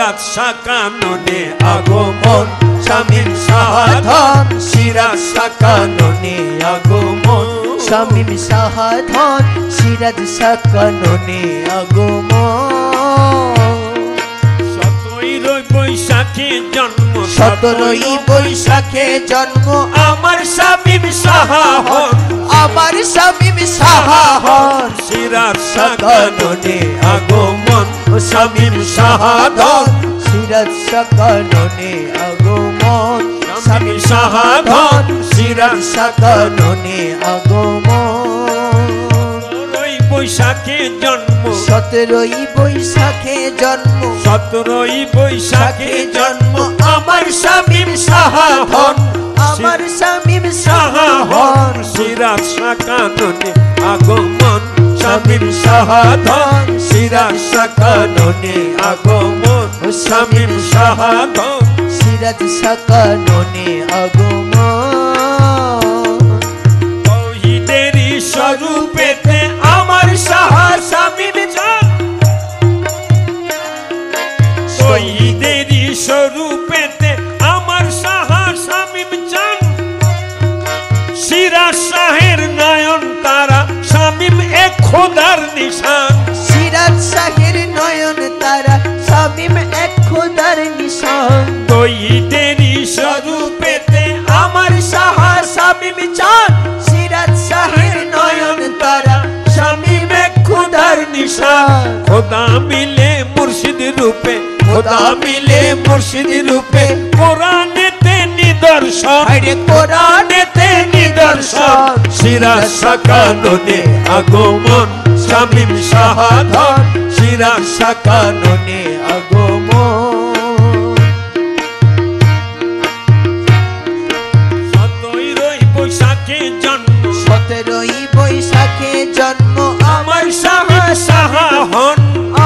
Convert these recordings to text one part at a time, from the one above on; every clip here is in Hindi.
সিরাজ সাকাননে আগমন শামীম শাহাধন সিরাজ সাকাননে আগমন শামীম শাহাধন সিরাজ সাকাননে আগমন 17 বৈশাখে জন্ম 17 বৈশাখে জন্ম আমার শামীম শাহাধন আমার শামীম শাহাধন সিরাজ সাকাননে আগমন শামীম শাহাধন সিরাজ সাকাননে আগমন শামীম শাহাধন সিরাজ সাকাননে আগমন বৈশাখে জন্ম 17 বৈশাখে জন্ম 17 বৈশাখে জন্ম আমার শামীম শাহাধন আমার শামীম শাহাধন সিরাজ সাকাননে আগমন শামীম শাহাধন সিরাজ সাকাননে আগমন শামীম শাহাধন সিরাজ সাকাননে আগমন তৌহিদের স্বরূপেতে আমার শাহ শামীম চান তৌহিদের স্বরূপেতে আমার শাহ শামীম চান সিরাজ শাহের নয়ন তারা শামীম এক খোদার নিশান সিরাজ শাহের নয়ন তারা শামীম এক খোদার নিশান তৌহিদের স্বরূপেতে আমার শাহ শামীম চান সিরাজ শাহের নয়ন তারা শামীম এক খোদার নিশান খোদা মিলে মুর্শিদ রূপে খোদা মিলে মুর্শিদ রূপে কোরআনেতে নিদর্শন আরে কোরআনেতে নিদর্শন সিরাজ সাকাননে আগমন শামীম শাহাধন সিরাজ সাকাননে আগমন 17 বৈশাখে জন্ম 17 বৈশাখে জন্ম আমার শামীম শাহাধন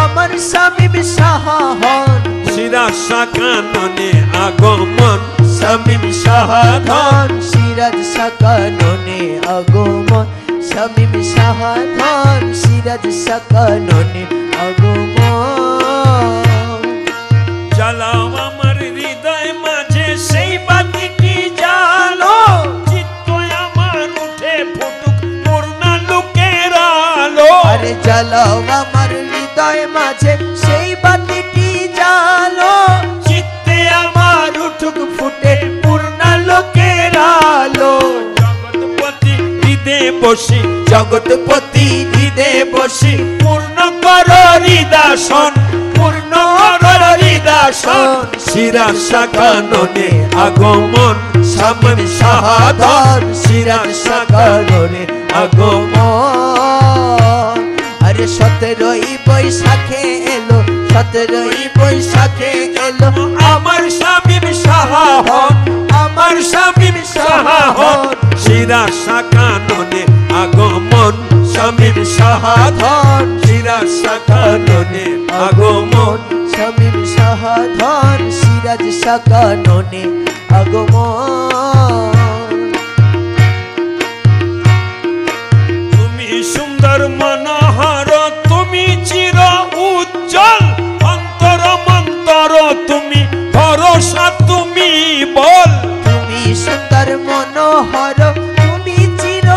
আমার শামীম শাহাধন সিরাজ সাকাননে আগমন শামীম শাহাধন সিরাজ সাকাননে আগমন শামীম শাহাধন সিরাজ সাকাননে আগমন জ্বালাও আমার হৃদয় মাঝে সেই বাতিটি জ্বালো চিত্ত আমার উঠে ফুটুক পূর্ণালোকের আলো আরে জ্বালাও আমার হৃদয় মাঝে সেই বাতিটি জ্বালো চিত্তে আমার উঠুক ফুটে পূর্ণালোকের আলো জগৎপতি হৃদে বসি জগৎপতি হৃদে বসি পূর্ণ কর হৃদাসন পূর্ণ কর হৃদাসন সিরাজ সাকাননে আগমন শামীম শাহাধন সিরাজ সাকাননে আগমন আরে 17 বৈশাখে এলো 17 বৈশাখে এলো আমার শামীম শাহাধন আমার শামীম শাহাধন সিরাজ সাকাননে আগমন শামীম শাহাধন সিরাজ সাকাননে আগমন শামীম শাহাধন সিরাজ সাকাননে আগমন তুমি সুন্দর মনোহর তুমি চির উজ্জ্বল অন্তর মন্তর তুমি ভরসা তুমি বল তুমি সুন্দর মনোহর তুমি চির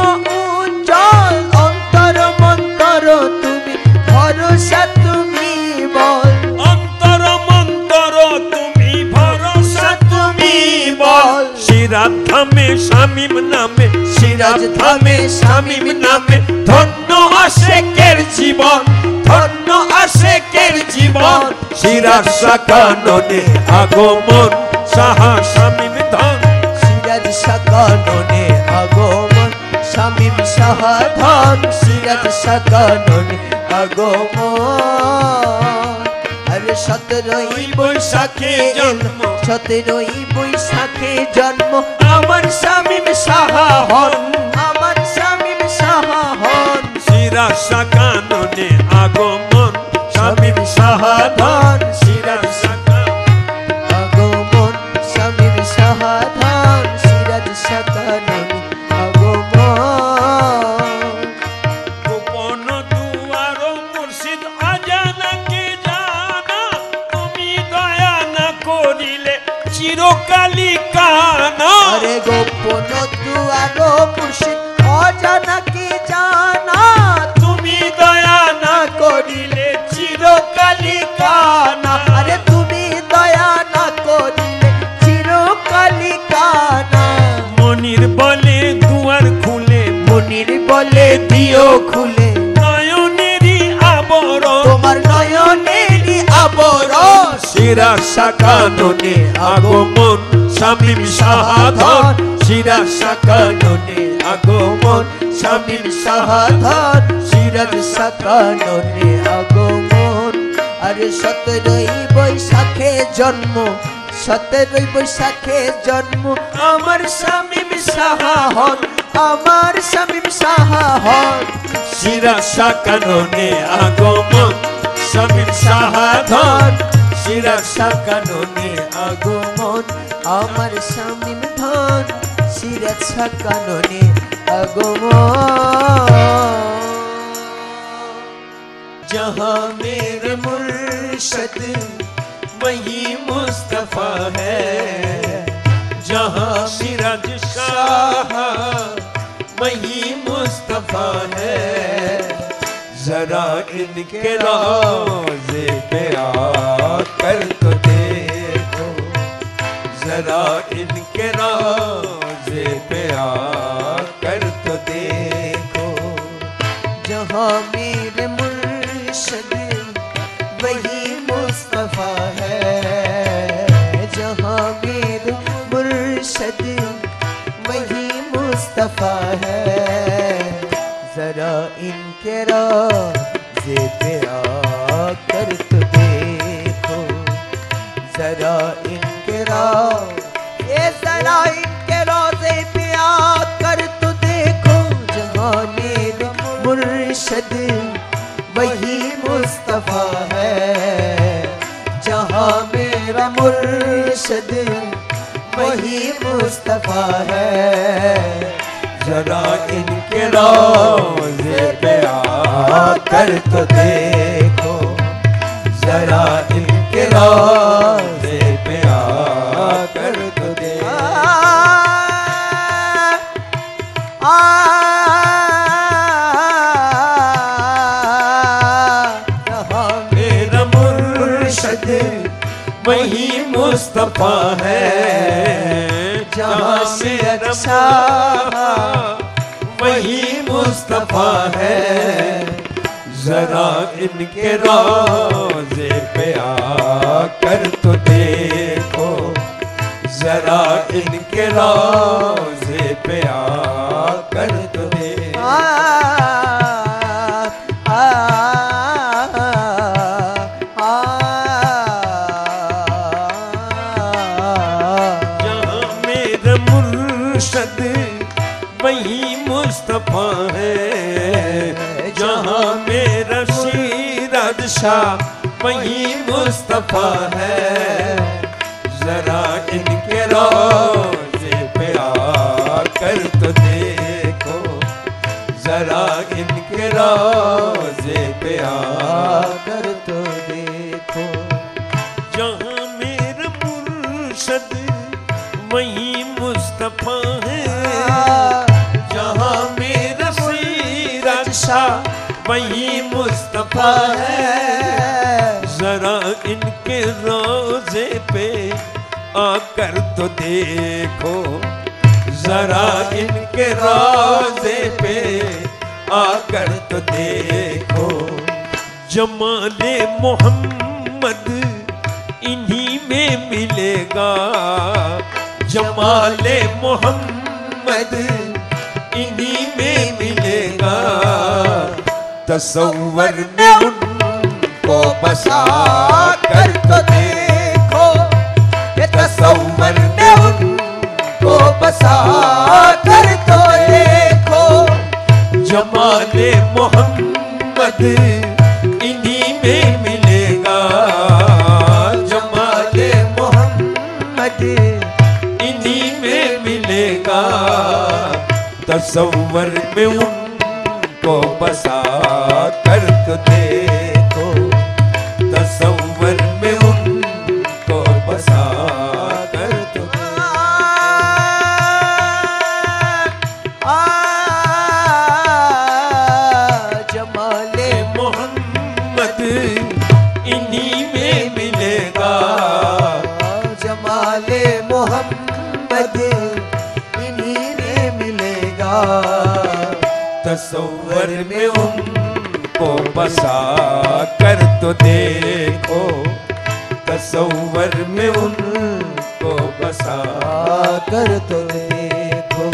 উজ্জ্বল অন্তর মন্তর তুমি ভরসা তুমি বল অন্তর মন্তর তুমি ভরসা তুমি বল সিরাজ ধামে শামীম নামে সিরাজ ধামে শামীম নামে ধন্য আশেকের জীবন ধন্য আশেকের জীবন সিরাজ সাকাননে আগমন শাহ শামীম ধন সিরাজ সাকাননে আগমন শামীম শাহাধন সিরাজ সাকাননে আগমন আরে 17 বৈশাখে জন্ম 17 বৈশাখে জন্ম আমার শামীম শাহাধন আমার শামীম শাহাধন সিরাজ সাকাননে আগমন শামীম শাহাধন সিরাজ আগমন শামীম শাহাধন সিরাজ সাকাননে আগমন গোপন দুয়ার মুর্শিদ আজানাকে জানা তুমি দয়া চিরকালই কানা। আরে গোপন দুয়ার মুর্শিদ অজানা কি জানা, তুমি দয়া না করিলে চিরকালই কানা। আরে তুমি দয়া না করিলে চিরকালই কানা। মনির বলে দুয়ার খুলে, মনির বলে দিও খুলে, নয়নেরই আবরণ তোমার নয়নেরই আবরণ। শিরা শাকাননে আগমন শামীম শাহাদাত। শিরা শাকাননে আগমন শামীম শাহাদাত। সিরাজ শাকাননে আগমন। আরে 17ই বৈশাখে জন্ম, 17ই বৈশাখে জন্ম আমার শামীম সাহা হন, আমার শামীম সাহা হন। শিরা শাকাননে আগমন শামীম শাহাদাত। শিরা শাকাননে আগমন আমার শামীম ধন, সিরাজ শাকাননে আগমন। जहाँ मेरे मुर्शद वही मुस्तफा है, जहाँ सिराज शाह वही मुस्तफा है। जरा इनके रोज़े पे आकर तो देखो, जरा इनके रोज़े पे आकर तो देखो। जहाँ मेरे मुर्शद वही मुस्तफा है, जहाँ मेरे मुर्शद वही मुस्तफा है। जरा इनके रोज़े पे आकर तो देखो, जरा इनके जरा इनके रोज़े पे आकर तो देखो। जहाँ मेरे मुर्शद वही मुस्तफा है, जहाँ मेरा मुर्शद वही मुस्तफा है। जरा इनके रोज़े पे आकर तो देखो, जरा इनके रोज़े पे आकर तो देखो। मेरा मुर्शद वही मुस्तफा है, जहाँ से अच्छा वही मुस्तफा है। जरा इनके रोज़े पे आकर तो देखो, जरा इनके रोज़े पे आकर तो देखो। जहाँ मेरा मुर्शद वही मुस्तफा है, जहाँ मेरा सिराज शाह वही मुस्तफा है। जरा इनके रोज़े पे आकर तो देखो, जरा इनके रोज़े पे आकर तो देखो। जहाँ मेरा मुर्शद वही मुस्तफा है, जहाँ मेरा सिराज शाह वही मुस्तफा है। जरा इनके रोज़े पे आकर तो देखो, जरा इनके रोज़े पे आकर तो देखो। जमाले मोहम्मद इन्हीं में मिलेगा, जमाले मोहम्मद इन्हीं में मिलेगा। तसव्वुर में उनको बसा कर तो देखो, ये तसव्वुर में उनको बसा कर तो देखो। जमाले मोहम्मद इन्हीं में मिलेगा, जमाले मोहम्मद इन्हीं में मिलेगा। तसव्वुर में उनको बसा कर तो देखो, तसव्वुर में उनको बसा कर तस्वर में उनको बसा कर तो देखो, तस्वर में उनको बसा कर तो देखो।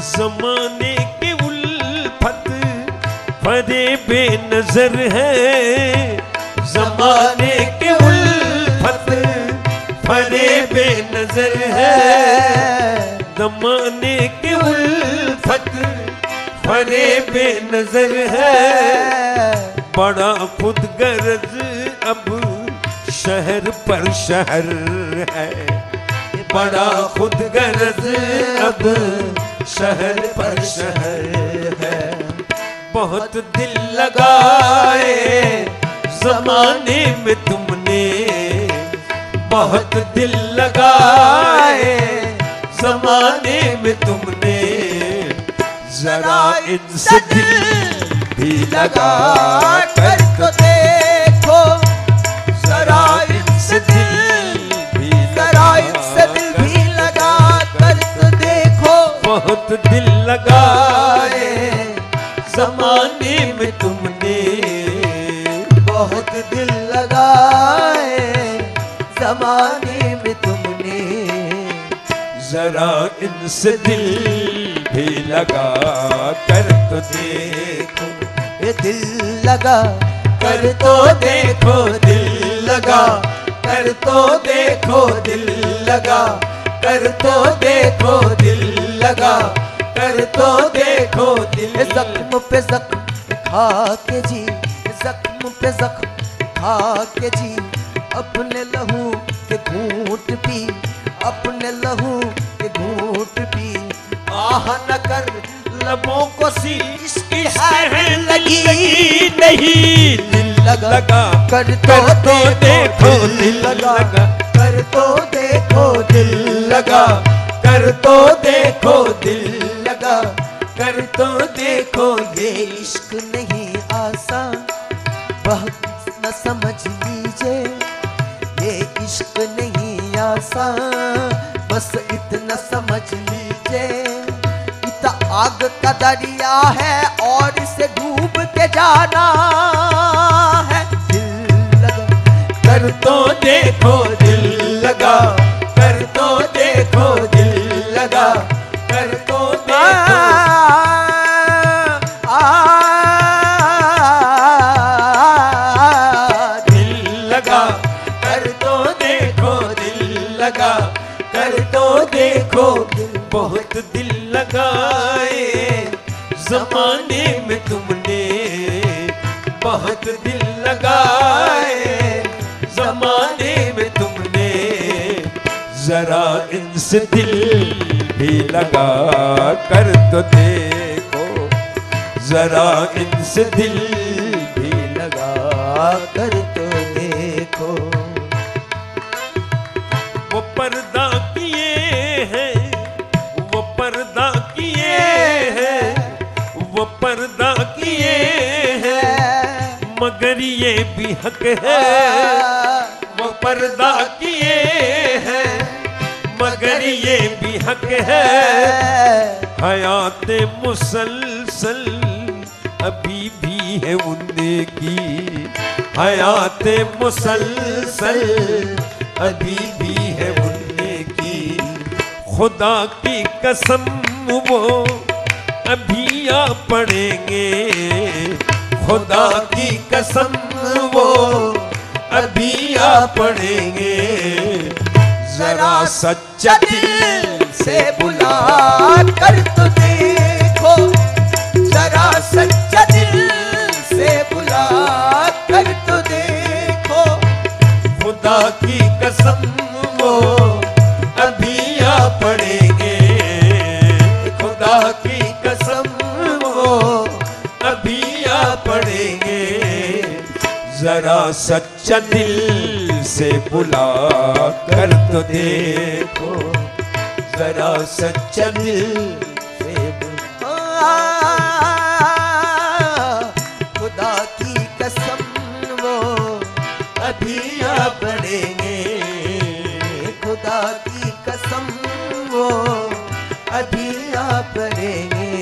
ज़माने के उल्फत फरे बेनजर है, ज़माने के उल्फत फरे बेनजर है, ज़माने के उल्फत फरे बेनजर है। बड़ा खुद गर्ज अब शहर पर शहर है, बड़ा खुद गर्ज अब शहर पर शहर है। बहुत दिल लगाए ज़माने में तुमने, बहुत दिल लगाए ज़माने में तुमने, जरा इनसे दिल भी लगा कर तो देखो, जरा इनसे दिल भी, जरा इनसे दिल भी लगा कर तो देखो। बहुत दिल लगाए ज़माने में तुमने, बहुत दिल लगाए ज़माने में तुमने, जरा इनसे दिल भी लगा कर तो देखो। ये दिल लगा कर तो देखो, दिल लगा कर तो देखो, दिल लगा कर तो देखो, दिल लगा कर तो देखो। दिल जख्म पे जख्म खा के जी, जख्म पे जख्म खा के जी, अपने लहू के घूंट पी, अपने लहू के घूंट पी। आह न कर लबों को सी, इसकी है लगी नहीं। दिल लगा कर तो देखो, दिल लगा कर तो देखो, दिल लगा कर तो देखो, दिल लगा कर तो देखो। ये इश्क नहीं आसान, बहुत न समझ लीजिए, ये इश्क नहीं आसान, बस इतना समझ लीजिए। इतना आग का दरिया है और इसे डूब के जाना है। दिल लगा कर तो देखो, दिल लगा कर तो देखो, दिल लगा कर तो देखो। दिल लगा कर तो देखो, दिल लगा कर तो देखो। बहुत दिल लगाए ज़माने में तुमने, बहुत दिल लगाए ज़माने में तुमने, जरा इनसे दिल भी लगा कर तो देखो, जरा इनसे दिल भी लगा कर तो देखो। वो पर्दा किए हैं, वो पर्दा किए हैं, वो पर्दा किए हैं, मगर ये भी हक है। वो पर्दा किए हैं, मगर ये भी हक है। हयात मुसलसल अभी भी है उनकी, हयात मुसलसल अभी भी है उनकी। खुदा की कसम वो अभी आ पड़ेंगे, खुदा की कसम वो अभी आ पड़ेंगे। जरा सच्चा दिल से बुला कर तो देखो, जरा सच्चा दिल से बुला कर तो देखो। खुदा की कसम वो अभी आ पड़ेंगे, खुदा की कसम वो अभी आ पड़ेंगे। जरा सच्चा दिल से बुला कर तो देखो, जरा सच्चा दिल से बुला। खुदा की कसम वो अभी आ पड़ेंगे, खुदा की कसम वो अभी आ पड़ेंगे।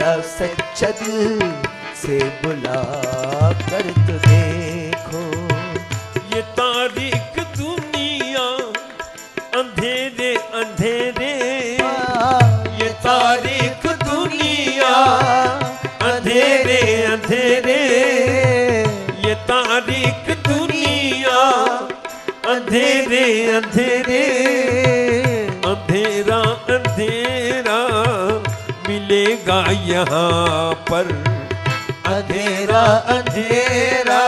जरा सच्चा दिल से बुला कर तो देखो। ये तारीख दुनिया अंधेरे अंधेरे, ये तारीख दुनिया अंधेरे अंधेरे, ये तारीख दुनिया अंधेरे अंधेरे, अंधेरा अंधेरा मिलेगा यहाँ पर, अंधेरा अंधेरा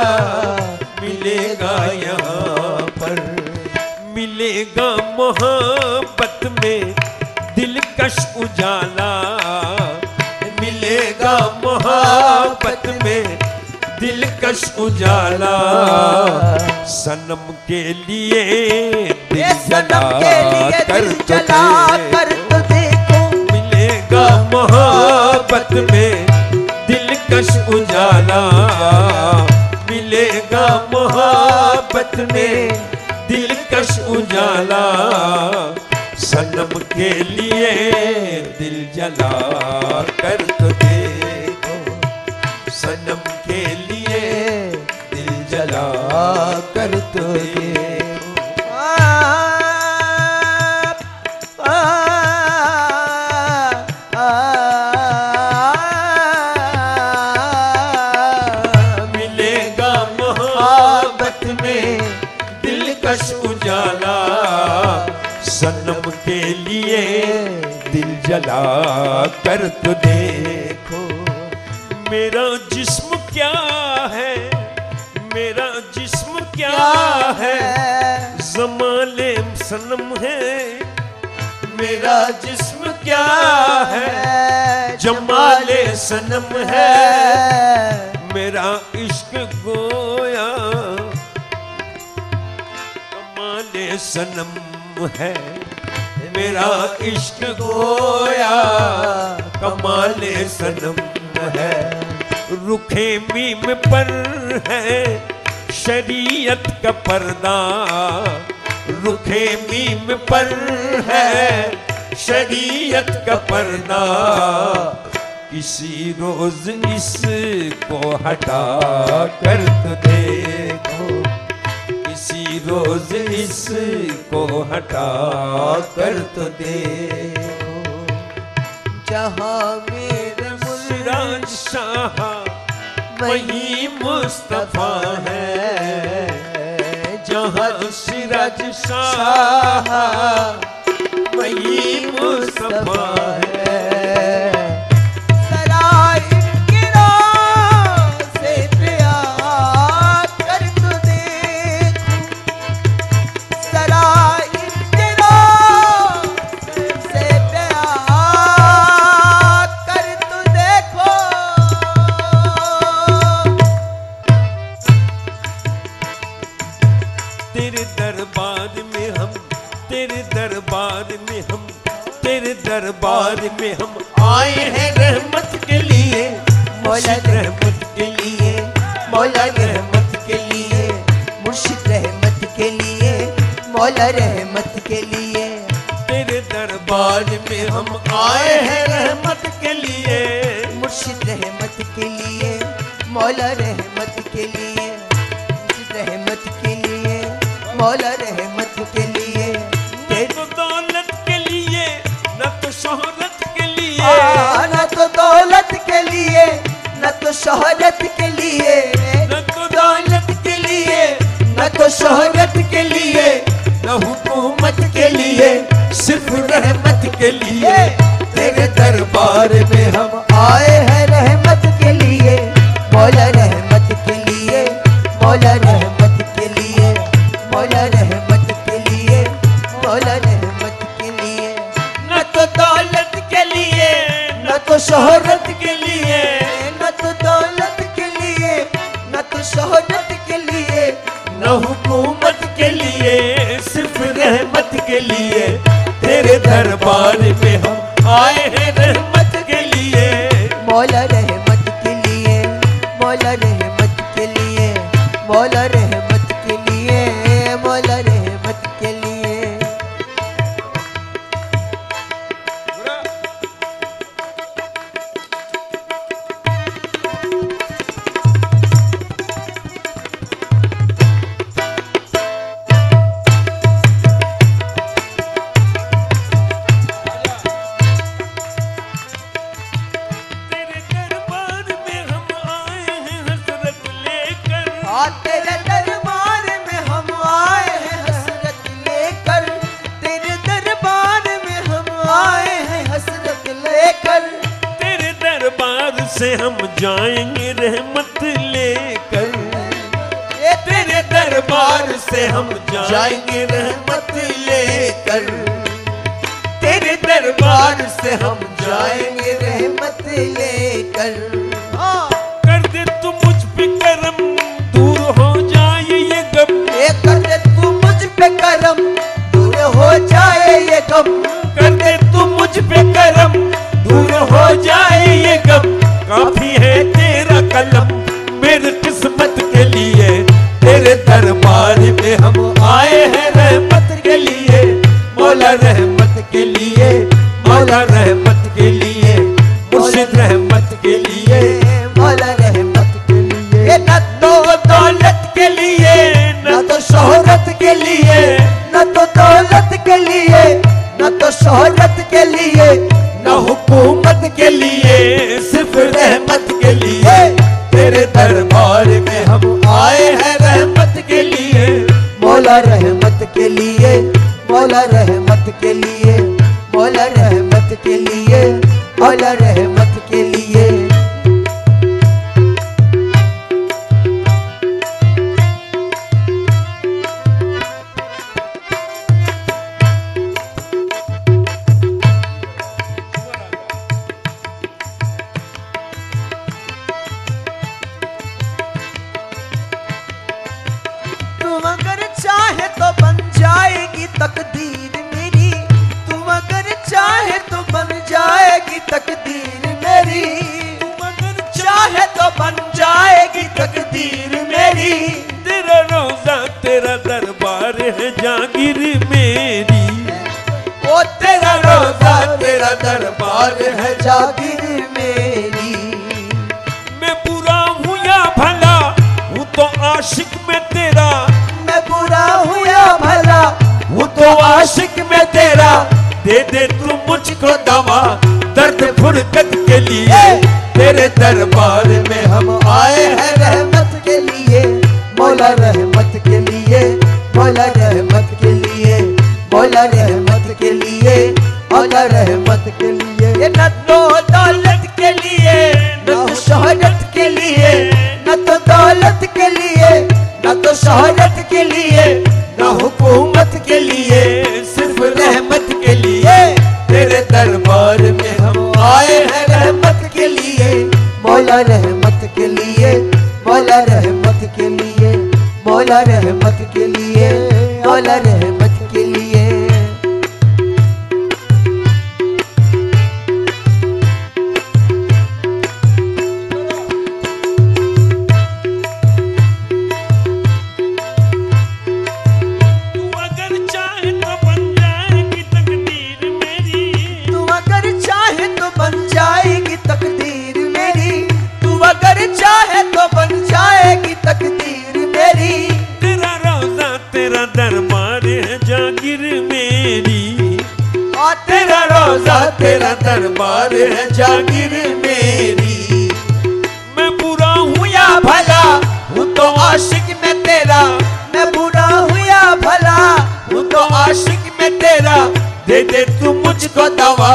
मिलेगा यहाँ पर। मिलेगा मोहब्बत में दिलकश उजाला, मिलेगा मोहब्बत में दिलकश उजाला। सनम के लिए दिल जला कर तो देखो। मिलेगा मोहब्बत में दिलकश उजाला, मिलेगा मोहब्बत में दिलकश उजाला। सनम के लिए दिल जला कर तो देखो, सनम के लिए दिल जला कर तो देखो। मिलेगा मोहब्बत में दिलकश उजाला, सनम के लिए दिल जला कर तो देखो। मेरा जिस्म क्या है, मेरा जिस्म क्या है, ज़माने सनम है। मेरा जिस्म क्या है, जमाले सनम है। मेरा इश्क गोया कमाले सनम है, मेरा इश्क गोया कमाले सनम है। रुखे मीम पर है शरीयत का पर्दा, रुखे मीम पर है शरीयत का पर्दा। किसी रोज इसको हटा कर तो देखो, किसी रोज इसको हटा कर तो देखो। जहाँ मेरे सिराज शाह वही मुस्तफा है, जहाँ सिराज शाह वही मुस्तफा है। तेरे दरबार में हम, तेरे दरबार में हम, तेरे दरबार में हम आए हैं रहमत के लिए, मौला रहमत के लिए, मौला रहमत के लिए, मुर्शिद रहमत के लिए, मौला रहमत के लिए। तेरे दरबार में हम आए हैं रहमत के लिए, मुर्शिद रहमत के लिए, मौला रहमत के लिए, मुर्शिद रहमत के लिए, मौला रहमत के लिए। न तो दौलत के लिए न तो शोहरत के लिए, न तो दौलत के लिए न तो शोहरत के लिए, न तो दौलत के लिए न तो शोहरत के लिए, न हुकूमत के लिए, सिर्फ रहमत के लिए। तेरे दरबार में हम आए हैं रहमत के लिए, मौला रहमत के लिए, मौला रहमत के लिए, मौला रहमत के लिए, मौला रहमत के लिए। न तो दौलत के लिए न तो शोहरत के लिए, न तो दौलत के लिए, न तो शोहरत के लिए, न हुकूमत के लिए, सिर्फ रहमत के लिए। तेरे दरबार में हम आए हैं रहमत के लिए, मौला रहमत के लिए, मौला रहमत के लिए, मौला रहमत के लिए, मौला रहमत के लिए। तेरे दरबार में हम आए हैं हसरत लेकर, तेरे दरबार में हम आए हैं हसरत लेकर, तेरे दरबार से हम जाएंगे रहमत लेकर, तेरे दरबार से हम जाएंगे रहमत लेकर, तेरे दरबार से हम जाएंगे रहमत लेकर। कर दे तू मुझ पे करम, दूर हो जाए ये गम, कर दे तू मुझ पे करम, दूर हो जाए ये गम, कर दे तू मुझ पे करम, दूर हो जाए ये गम। काफी है तेरा कलम मेरी किस्मत के लिए, तेरे दरबार में हम आए हैं रहमत के लिए, मौला रहमत के लिए, मौला रहमत के लिए, मुर्शिद रहमत के लिए, मौला रहमत के लिए। न तो दौलत के लिए, न तो शोहरत के लिए, न तो दौलत के लिए, न तो शोहरत के लिए, न हुकूमत के लिए, सिर्फ रहमत के लिए, तेरे दरबार में हम आए हैं रहमत के लिए, मौला रहमत के लिए, मौला रहमत के लिए, मौला रहमत के लिए, मौला रहमत के लिए। तुम अगर चाहे तो बन जाएगी तकदीर मेरी, तुम अगर चाहे तो बन जाएगी तकदीर मेरी, तुम अगर चाहे तो बन जाएगी तकदीर मेरी। तेरा रोजा तेरा दरबार है जागीर मेरी, ओ तेरा रोजा तेरा दरबार है जागीर मेरी। मैं बुरा हूँ या भला हूँ तो आशिक में तेरा, मैं बुरा हूँ या भला हूँ तो आशिक में तेरा, दे दे तू मुझको दवा दर्द फुरकत के लिए, तेरे दरबार में हम आए हैं रहमत के लिए, मौला रहमत के लिए, मौला रहमत के लिए, मौला रहमत के लिए, मौला रहमत के लिए। ये न तो दौलत के लिए, न तो शोहरत के लिए, न तो दौलत के लिए, न तो शोहरत के लिए, न हुकूमत के लिए, सिर्फ रहमत के लिए, तेरे दरबार में हम आए हैं रहमत के लिए, मौला रहमत के लिए, मौला रहमत के लिए, मौला रहमत के लिए, मौला रहमत के लिए। चाहे तो बन जाएगी तकदीर मेरी, तेरा रोजा तेरा दरबार है जागीर मेरी, और तेरा रोजा तेरा दरबार है जागीर मेरी। मैं बुरा हूँ या भला हूँ तो आशिक में तेरा, मैं बुरा हूँ या भला हूँ तो आशिक में तेरा, दे दे तू मुझको दवा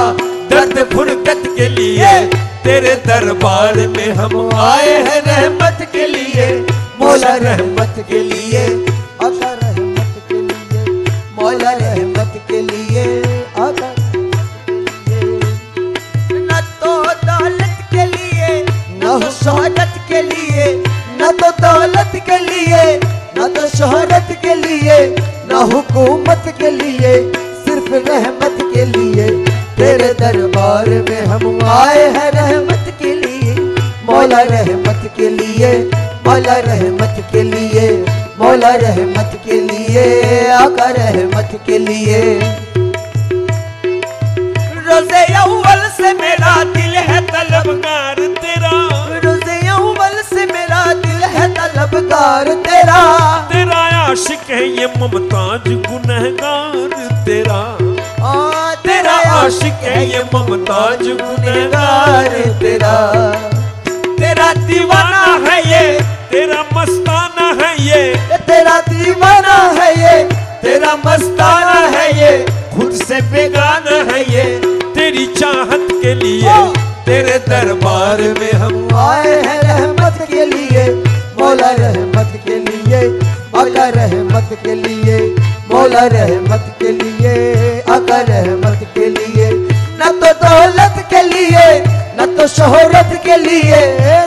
दर्द फुरकत के लिए, तेरे दरबार में हम आए हैं रहमत के लिए, मौला रहमत के लिए, आका रहमत के लिए, मौला रहमत के लिए, आका रहमत के लिए। न तो दौलत के लिए, न तो शोहरत के लिए, न तो दौलत के लिए, न तो शोहरत के लिए, न हुकूमत के लिए, सिर्फ रहमत के लिए, तेरे दरबार में हम आए हैं रहमत के लिए, मौला रहमत के लिए, मौला रहमत के लिए, मौला रहमत के लिए, आका रहमत के लिए। रोज़े अव्वल से मेरा दिल है तलबगार तेरा, रोज़े अव्वल से मेरा दिल है तलबगार तेरा, तेरा आशिक है ये मुमताज गुनहगार तेरा, तेरा आशिक है ये मुमताज गुनहगार तेरा, तेरा दीवाना है ये, तेरा मस्ताना है तेरा दीवाना है ये, तेरा मस्ताना है ये, खुद से बेगाना है ये, तेरी चाहत के लिए तेरे दरबार में हम आए हैं रहमत के लिए, मौला रहमत के लिए, आका रहमत के लिए, मौला रहमत के लिए, आका रहमत के लिए। न तो दौलत के लिए, न तो शोहरत के लिए,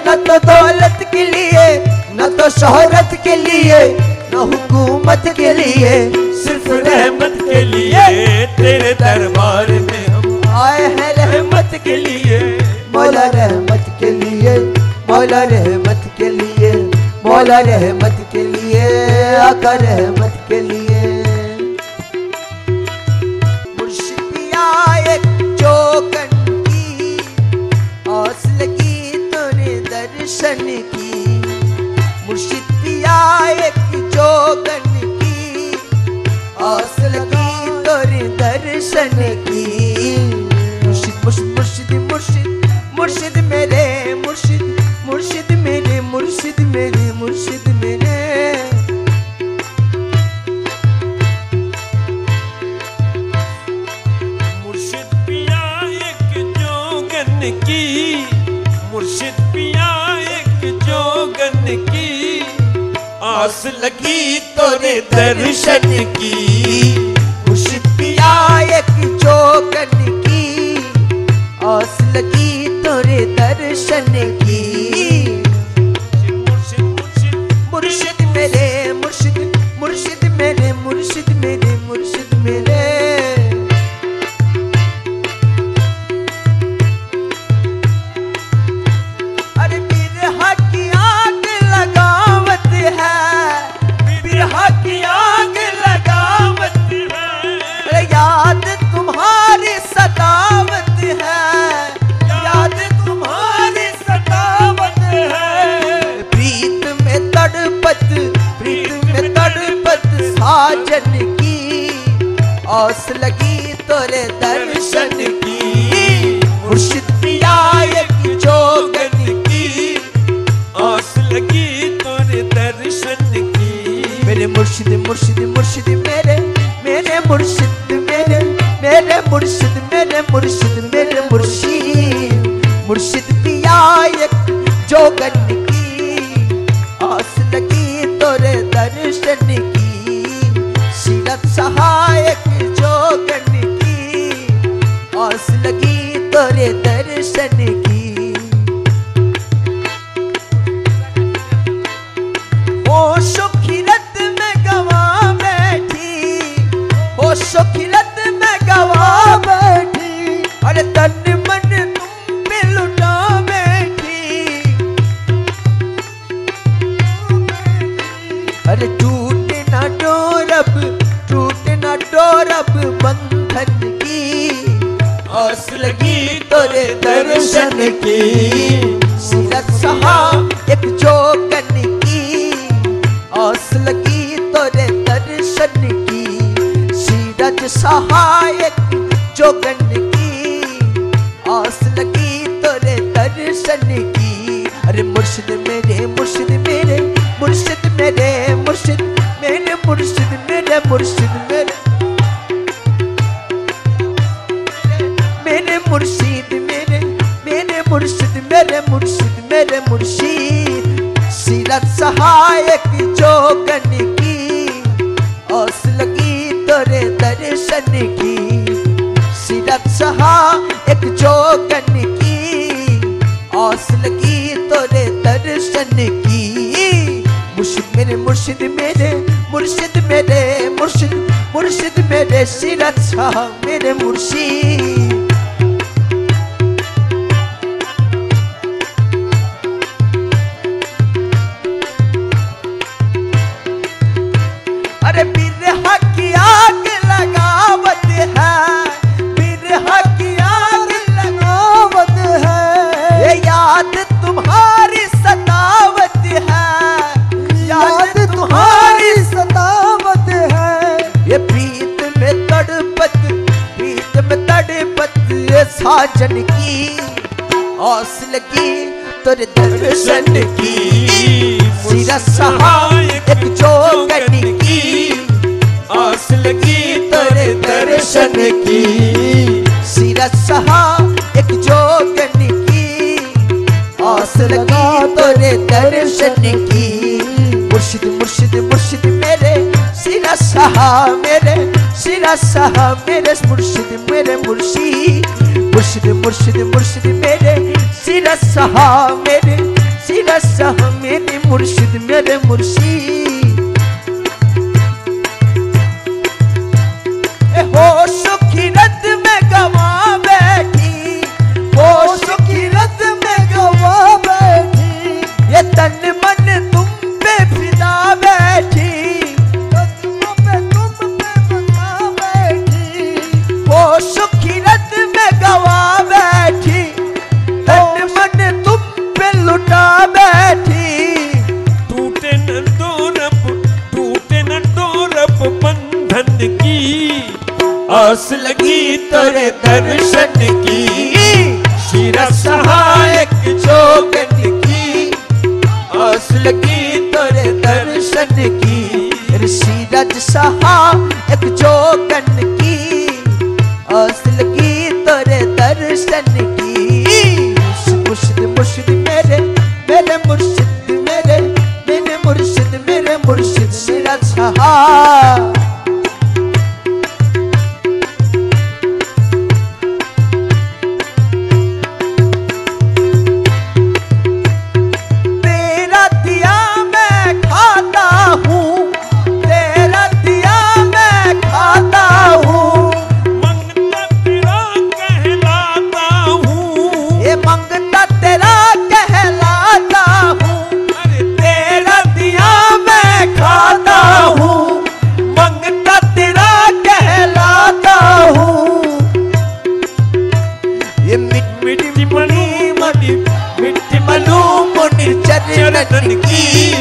न तो दौलत के लिए, न तो शोहरत के लिए, न हुकूमत के लिए, सिर्फ रहमत के लिए तेरे दरबार में हम आए हैं रहमत के लिए। मौला रहमत के लिए, मौला रहमत के लिए, मौला रहमत के लिए, आका रहमत के लिए। मुर्शिद पिया एक जोगन की, आस लगी तोरे दर्शन की। मुर्शिद पिया एक जोगन की, आस लगी तोरे दर्शन की। मुर्शिद मुर्शिद मुर्शिद मुर्शिद मेरे, मुर्शिद मुर्शिद मेरे, मुर्शिद मेरे, मुर्शिद मेरे। मुर्शिद पिया एक जोगन की, मुर्शिद पिया एक जोगन की, आस लगी तोरे दर्शन की। मुर्शिद पिया एक जोगन की, आस लगी तोरे दर्शन की। मुर्शिद मुर्शिद मुर्शिद मेरे, मुर्शिद मुर्शिद मेरे, मुर्शिद मेरे, मुर्शिद मेरे। अरे बिरहा की आग लगावत है, बिरहा की आग लगावत है, अरे याद तुम्हारी सतावत है, याद तुम्हारी सतावत है। प्रीत में तड़पत, प्रीत में तड़पत साजन की, आस लगी तोरे दर्शन की। मुर्शिद पिया एक जोगन की, आस लगी तोरे दर्शन की। मेरे मुर्शिद मुर्शिद मुर्शिद मेरे, मेरे मुर्शिद मेरे, मेरे मुर्शिद, मेरे मुर्शिद, मेरे मुर्शिद। मुर्शिद पिया एक जोगन की, आस लगी तोरे दर्शन की। सीरत सहायक जोगन की, आस लगी तोरे दर्शन की। होशो खिलत में गवा बैठी, होशो खिलत में गवा बैठी, अरे तन मन तुम पे लुटा बैठी। अरे टूटे ना डोरब, टूटे ना डोरब बंधन की, आस लगी तोरे दर्शन की। सीरत सहा एक जोगन की, आस लगी तोरे दर्शन की। सीरत सहायक जोगन की, आस लगी तोरे दर्शन की। अरे मुर्शिद मेरे, मुर्शिद मेरे, मुर्शिद मेरे, मुर्शिद मेरे, मुर्शिद मेरे, मुर्शिद मेरे, मेरे मुर्शिद मेरे, मेरे मुर्शिद मेरे, मुर्शिद मेरे मुर्शिद। सीरत सहायक जोगन की, आस लगी तोरे दर्शन की। सीरत सहायक जोगन की, आस लगी तोरे दर्शन की। मुर्शिद मेरे, मुर्शिद मेरे, मुर्शिद मेरे, मुर्शिद मुर्शिद मेरे, सीरत शाह मेरे मुर्शिद। अरे बिरहा की आग लगावत है, बिरहा की आग लगावत है। ये याद तुम्हारी सतावत है, याद तुम्हारी सतावत है। ये प्रीत में तड़पत, प्रीत में तड़पत ये साजन की, आस लगी तोरे दर्शन की। सीरत सहायक जोगन दर्शन की, सिरसहा एक जोगन की, आस लगी तोरे दर्शन की। मुर्शिद मुर्शिद मुर्शिद मेरे सिरसहा, मेरे सिरसहा मेरे मुर्शिद, मेरे मुर्शिद, मुर्शिद मुर्शिद मुर्शिद मेरे सिरसहा, मेरे सिरसहा मेरे मुर्शिद, मेरे मुर्शिद। होश की रत में गवा बैठी, होश की रत में गवा बैठी, ये तन मन तुम पे फिदा बैठी, तुम पे बता बैठी। होश की रत में गवा बैठी, तन मन तुम पे लुटा बैठी। टूटे न दो रब बंधन की, आस लगी तोरे दर्शन की। सिरसहा एक जोगन की, आस लगी तोरे दर्शन की। सिरसहा एक जोगन की, आस लगी तोरे दर्शन की। मुर्शिद मुर्शिद मेरे, मेरे मुर्शिद, मेरे मेरे मुर्शिद, मेरे मुर्शिद सिरसहा। चरण की,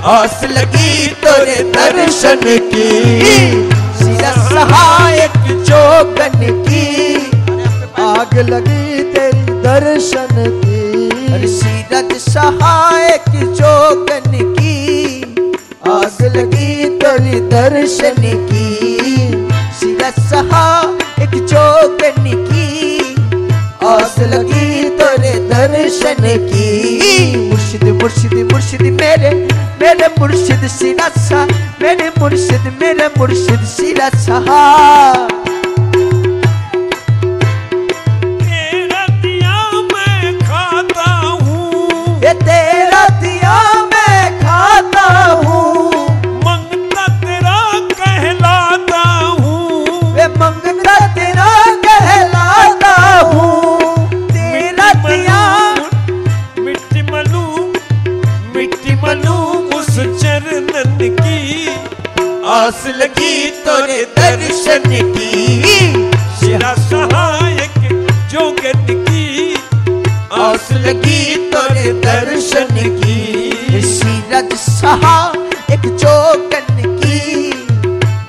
आस लगी तोरे दर्शन की। सिरसहा एक जोगन की, आग लगी तेरी दर्शन की। सिरसहा एक जोगन की, आग लगी तेरी दर्शन की। सिरसहा एक जोगन की, आस लगी तोरे दर्शन की। मुर्शिद मुर्शिद मुर्शिद मेरे, मेरे मुर्शिद सिरसहा, मेरे मुर्शिद, मेरे मुर्शिद सिरसहा। तेरा दिया मैं खाता हूँ, ये तेरा दिया मैं खाता हूँ, मंगता तेरा कहलाता हूँ, ये मंगता तेरा कहलाता हूँ। तेरा दिया मिट्टी मलू उस चरणन की, आस लगी तोरे दर्शन की। सिरसहा एक जोगन की, आस लगी तोरे दर्शन की। सिरसहा एक जोगन की,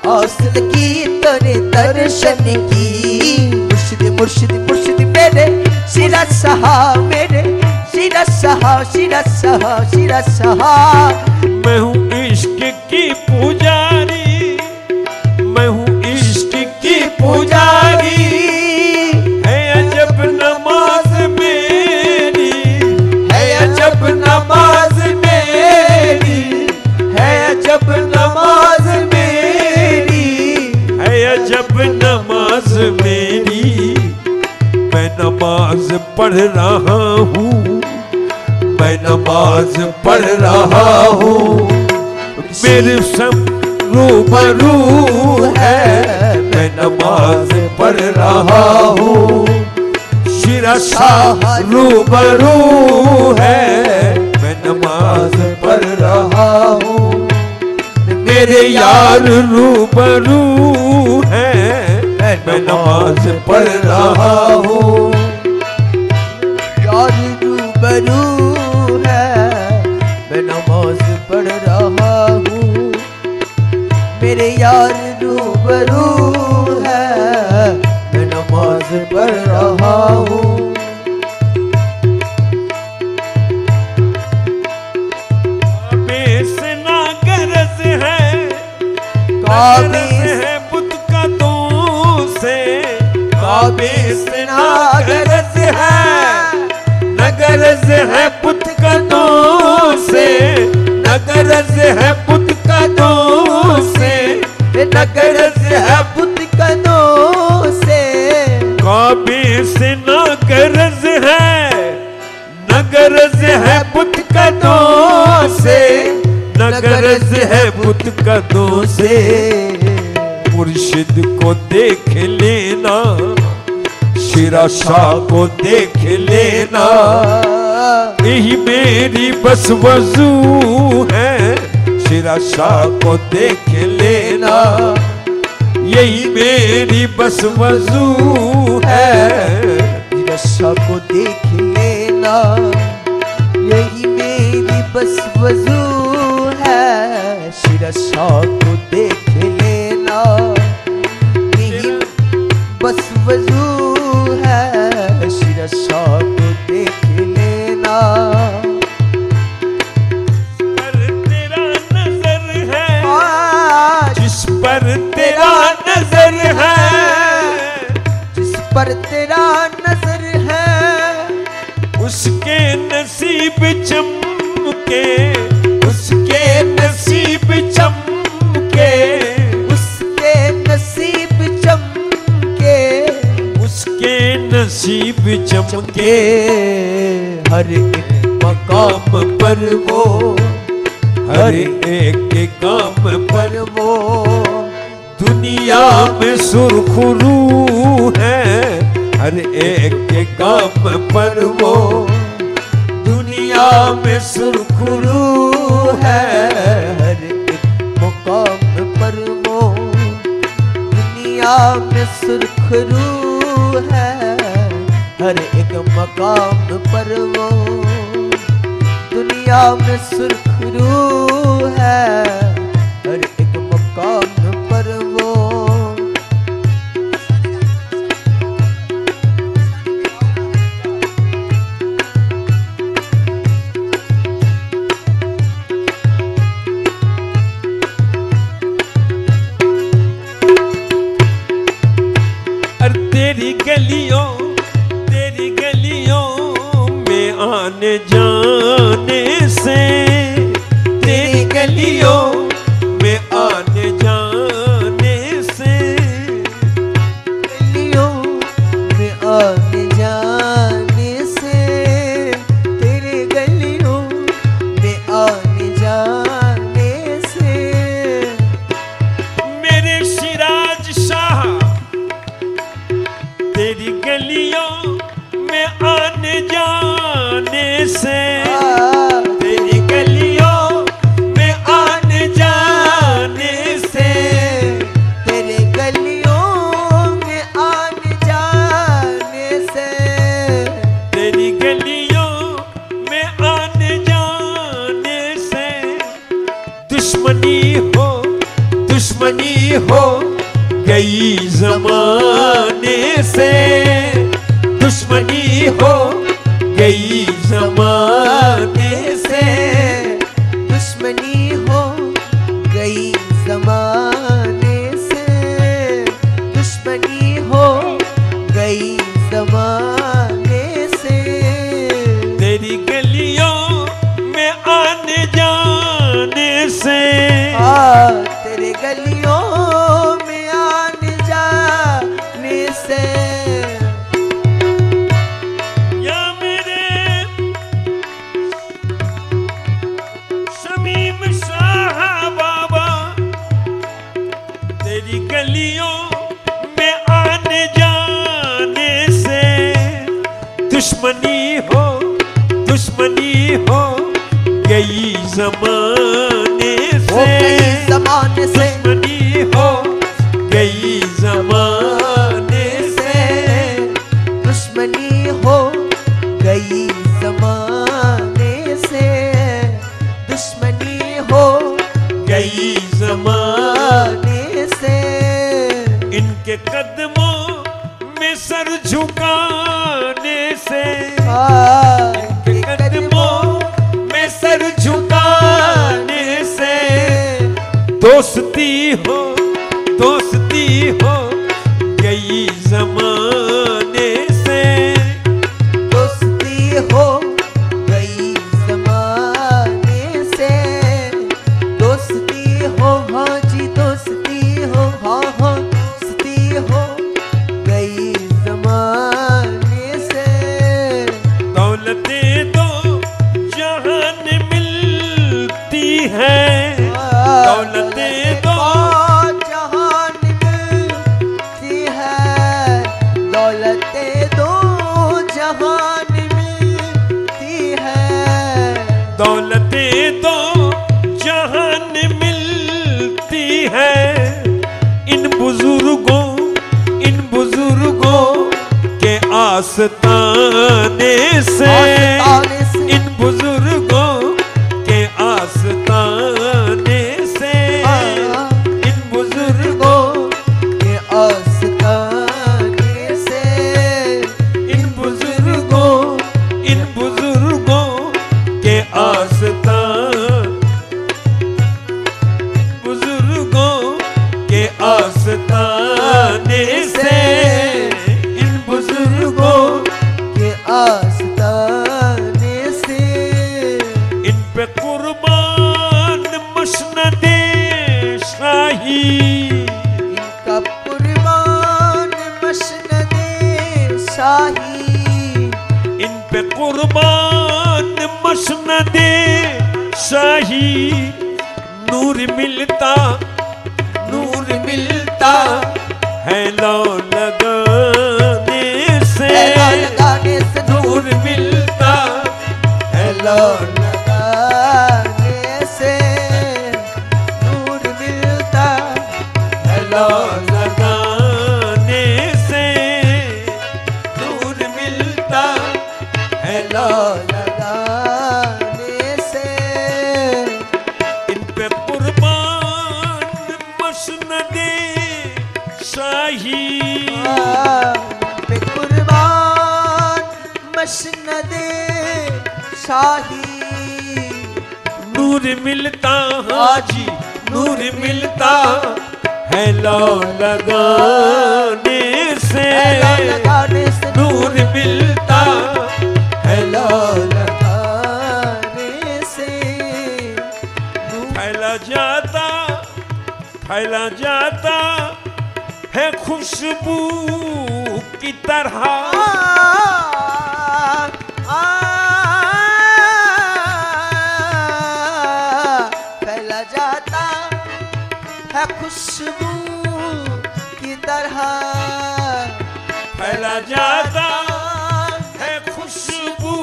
आस लगी तोरे दर्शन की। मुर्शिद मुर्शिद मुर्शिद मेरे सिरसहा, मेरे सिरसहा, सिरसहा सिरसहा। मैं हूँ इश्क की पुजारी, मैं हूँ इश्क की पुजारी। है अजब नमाज मेरी, है अजब नमाज मेरी, है अजब नमाज मेरी, है अजब नमाज मेरी। मैं नमाज पढ़ रहा हूँ, मैं नमाज पढ़ रहा हूँ। मेरे सब रूबरू है, मैं नमाज पढ़ रहा हूँ। सिरसहा रूबरू है, मैं नमाज पढ़ रहा हूँ। मेरे यार रूबरू है, मैं नमाज पढ़ रहा हूँ। यार रूबरू है, मैं नमाज पढ़ रहा हूँ। मेरे यार रूबरू है, मैं नमाज पढ़ रहा हूँ। बेस ना गरज है, काबिज है बुत का तो काबे से ना गरज है, न गरज है पुत कदों से, न गरज है पुत कदों से, न गरज है पुत कदों से। काबे से ना गरज है, न गरज है पुत कदों से, न गरज है पुत कदों से। मुर्शिद को देख लेना, शिरा शाह को देख लेना, यही मेरी बस वजू है। शिरा शाह को देख लेना, यही मेरी बस वजू है। शिरा शाह को देख लेना, यही मेरी बस वजू है। शिरा शाह को देख लेना, यही बस वजू है। शिरा शाह को देख लेना। पर तेरा नजर है, जिस पर तेरा नजर है, जिस पर तेरा नजर है, उसके नसीब चमके, उसके नसीब चमके, उसके नसीब चमके, उसके नसीब चमके। हर एक मकाम पर वो, हर एक के काम पर वो दुनिया में सुरखरू है। हर एक के काम पर वो दुनिया में सुरखरू है। हर एक मकाम पर वो दुनिया में सुरखरू है। हर एक मकाम पर वो दुनिया में सुरखरू है। हर एक मकाम पर वो। तेरी गलियों में आने जाने से, तेरी गलियों में आने जाने से, गलियों में आने जाने से, तेरे गलियों में आने जाने से। मेरे सिराज शाह तेरी गलियों में आने जाने से, तेरी गलियों में आने जाने से, तेरे गलियों में आने जाने से, तेरी गलियों में आने जाने से। दुश्मनी हो गई जमाने से, दुश्मनी हो गई जमाने से, दुश्मनी हो गई जमाने से, दुश्मनी हो गई जमाने से। तेरी गलियों में आने जाने से, तेरे गलियों में आने जाने से। या मेरे शमीम शाह बाबा, तेरी गलियों में आने जाने से। दुश्मनी हो गई जमाने से, जमाने से, दुश्मनी हो गई जमाने से, दुश्मनी हो गई जमाने से, दुश्मनी हो गई जमाने से। इनके कदमों में सर झुकाने से, इनके कदमों में सर झुकाने से। दोस्ती हो गई जमाने आस्ताने से, आस्ताने से, इन बुजुर्गों के आस्ताने से, इन बुजुर्गों के आस्ताने से, इन बुजुर्गों के आस्तान, बुजुर्गों के आस्ताने से, इन बुजुर्गों के आस्ताने से, इन पे कुर्बान मसनदे शाही, इनका कुर्बान मसनदे शाही, इन पे कुर्बान मसनदे शाही, नूर मिलता है लो लगाने से, लगाने से, नूर मिलता है लो लगाने से, नूर मिलता है लो लगाने से, नूर मिलता है लो लगाने से, इन पे कुर्बान मसनदे शाही, पे कुर्बान मसनदे शाही, नूर मिलता हाजी, नूर मिलता है लो लगाने से, लगाने से, नूर मिलता है लो लगाने से, फैला जाता है खुशबू की तरह, फैला जाता है खुशबू की तरह, फैला जाता है खुशबू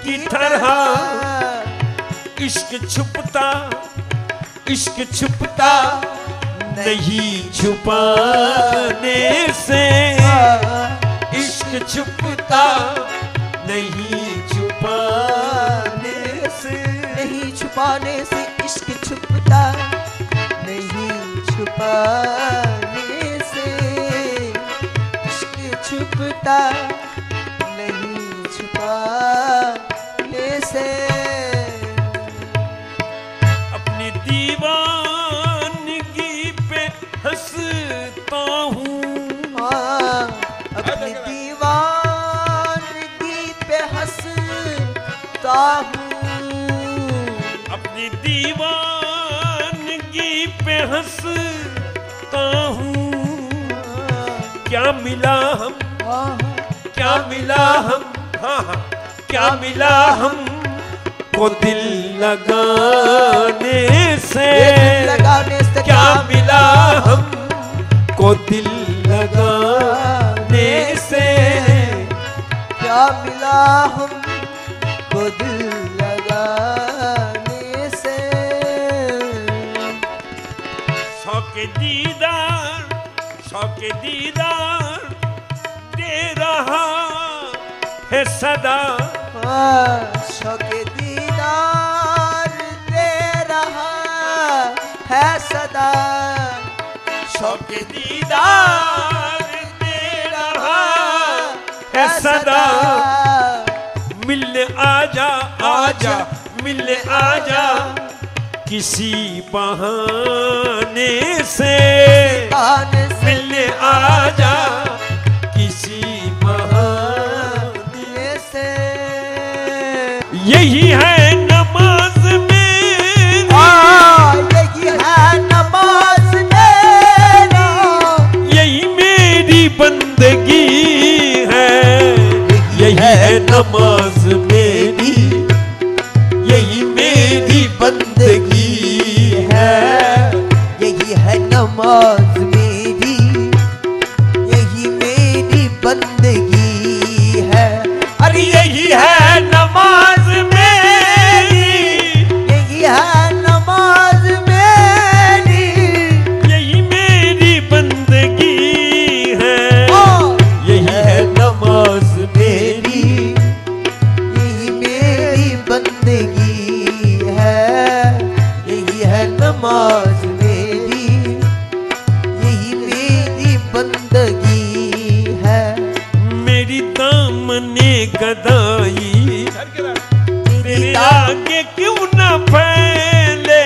की तरह, इश्क छुपता नहीं छुपाने से, इश्क छुपता नहीं छुपाने से, नहीं छुपाने से, इश्क छुपता नहीं छुपाने से, इश्क छुपता नहीं छुपाने से, अपनी दीवानगी पे हंसता हूँ, अपनी दीवानगी पे हंसता हूँ, अपनी दीवानगी पे हंसता हूँ, क्या मिला हम, क्या मिला हम, क्या मिला हम को दिल लगाने से, क्या मिला हम को दिल लगाने से, क्या मिला हम को दिल लगाने से, शौक़े दीदार दे रहा है सदा, शौक़े दीदार दे रहा है सदा, शौक़े दीदार दे रहा है सदा, मिलने आजा मिलने आजा किसी बहाने से, मिलने आजा किसी बहाने से, यही है नमाज मेरी, यही है नमाज मेरी, यही मेरी बंदगी है, यही है नमाज मेरी, यही मेरी बंदगी है, यही है नमाज मेरी, यही मेरी बंदगी है, अरे यही है नमाज मेरी, नमाज मेरी, यही मेरी बंदगी है। मेरी दामने गदाई तेरे आगे क्यों न फैले,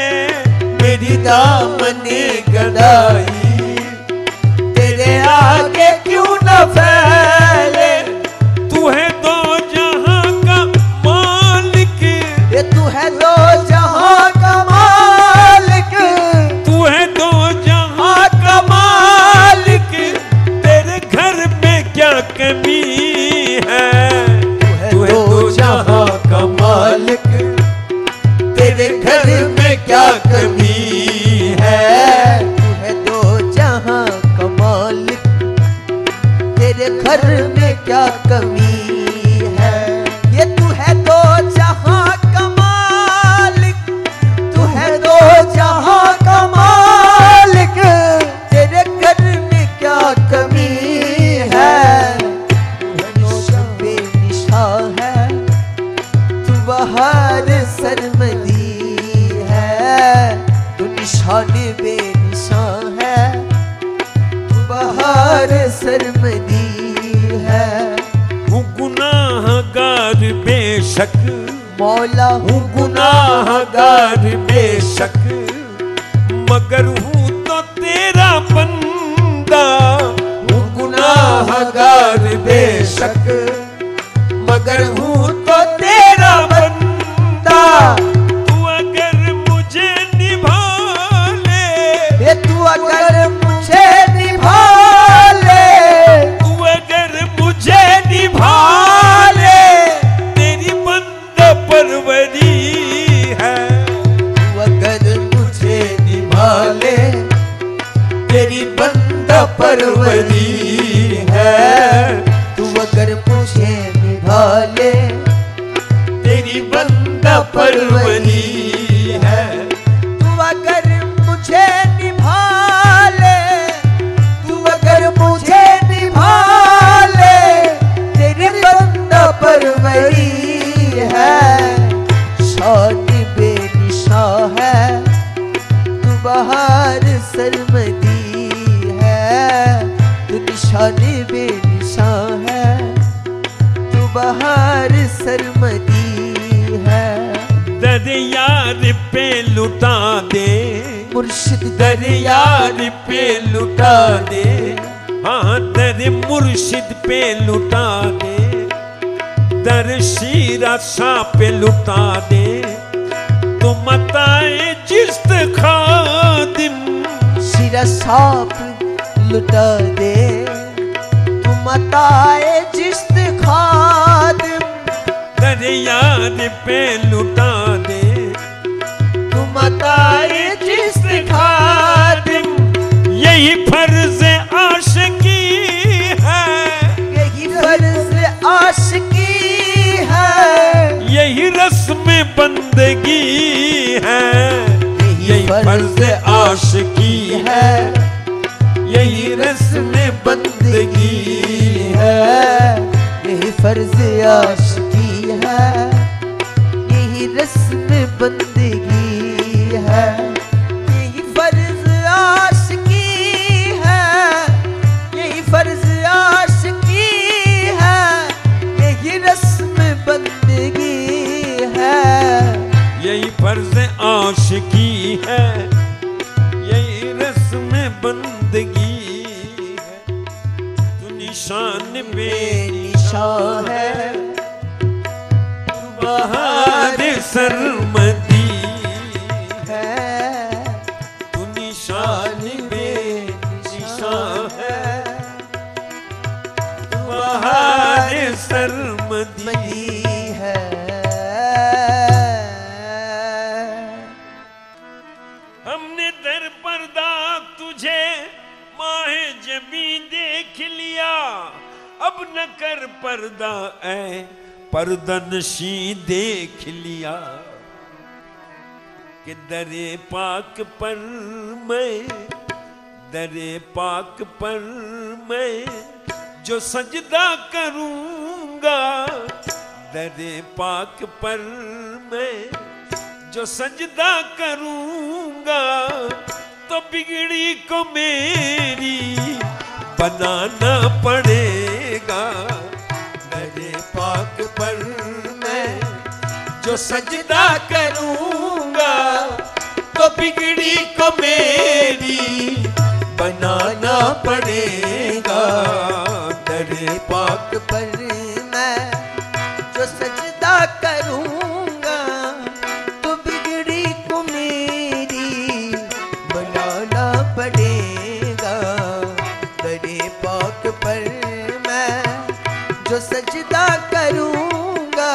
मेरी दामने गदाई तेरे आगे क्यों न फैले। तू है दो जहां का मालिक, ये तू है दो जहां का मालिक, तू है दो जहां का मालिक, तेरे घर में क्या कमी है। तू है दो जहां का मालिक, तेरे घर में क्या कमी है। तू है दो जहां का मालिक, तेरे घर में क्या कमी है। ये तू है दो जहां का मालिक, तू है दो जहां का मालिक, तेरे घर में क्या कमी है। तू बेनिशा है, तू बहार सरमदी है, तू निशान बेनिशान है, तू बहार सरमदी है। हूँ गुनाहगार बेशक, मौला हूँ गुनाहगार बेशक, मगर हूँ तो तेरा बंदा। हूँ गुनाहगार बेशक, मगर हूँ तो तेरा बंदा। तू अगर मुझे निभा ले, ये तू अगर मुझे निभा ले, तू अगर मुझे निभा ले, तेरी बंदा परवरी है। तू अगर मुझे निभा ले, तेरी बंदा परवरी है। तू अगर मुझे निभा ले, तेरी बंदा परवरी है। तू अगर मुझे निभा ले, तू अगर मुझे निभा ले, तेरी बंदा परवरी है। शान बेनिशा है, तू बहार सरमदी है, तू निशान बेनिशा है, तू बहार सरमदी है। दरियार पे लुटा दे, मुर्शिद दरियार पे लुटा दे, हाँ दर मुर्शिद पे लुटा दे, दर शीरा शाह पे लुटा दे। तू मताए जिस्त खादिम, शिरा साप लुटा दे, तू मताए जिस्त खादिम। दरियार पे लुटा दे, तू मताए जिस्त खादिम। यही फर्ज आशिकी है, यही फर्ज आशिकी है, यही रस्म बंदगी है। यही फर्ज आशिकी है, यही रस्म बंदगी है। यही फर्ज आशिकी है, यही रस्म बंदगी है। यही फर्ज आशिकी है, यही फर्ज आशिकी है, यही रस्म बंदगी है। यही फर्ज आशिकी है, यही रस्म बंदगी है। तू निशान बेनिशान है, बहार सरमदी है। तू निशान बेनिशान है, बहार सरमदी मदी है। हमने दर पर्दा तुझे माहे जबी देख लिया, अब न कर पर्दा ऐ पर्दनशी देख लिया। कि दरे पाक पर मैं, दरे पाक पर मैं जो सजदा करूंगा, दरे पाक पर मैं जो सजदा करूंगा, को मेरी बनाना पड़ेगा। दरे पाक पर मैं जो सजदा करूंगा, तो बिगड़ी को मेरी बनाना पड़ेगा। दरे पाक पर मैं जो सजदा करूंगा, तो बिगड़ी को मेरी बनाना पड़ेगा। दरे पाक पर मैं जो सजदा करूंगा,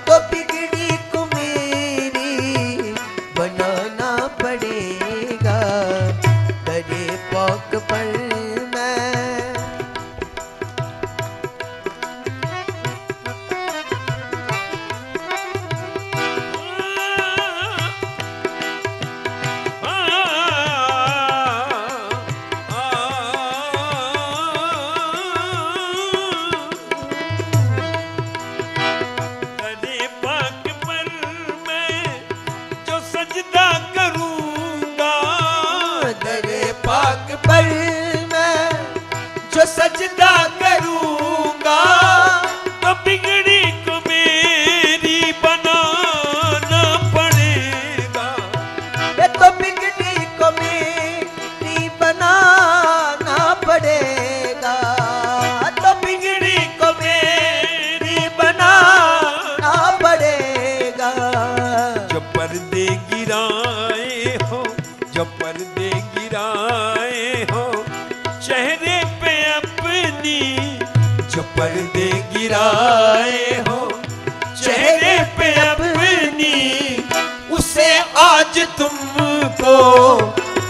तो बिगड़ी को मेरी बनाना पड़ेगा। दरे पाक पर पर मैं जो सजदा करूंगा, तो बिगड़ी को मेरी बनाना पड़ेगा। तो बिगड़ी को मेरी बनाना पड़ेगा। तो बिगड़ी को मेरी बनाना पड़ेगा। जो पर्दे गिराए हो, जो पर्दे गिराए हो चेहरे पे अपनी, जो पर्दे गिराए हो चेहरे पे अपनी, उसे आज तुमको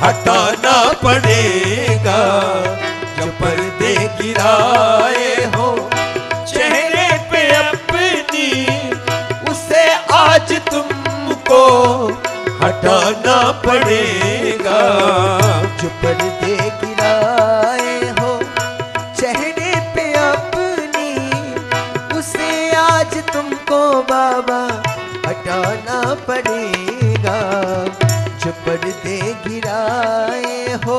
हटाना पड़ेगा। जो पर्दे गिराए हो चेहरे पे अपनी, उसे आज तुमको हटाना पड़ेगा। जो पर्दे गिराए हो चेहरे पे अपनी, उसे आज तुमको बाबा हटाना पड़ेगा। जो पर्दे गिराए हो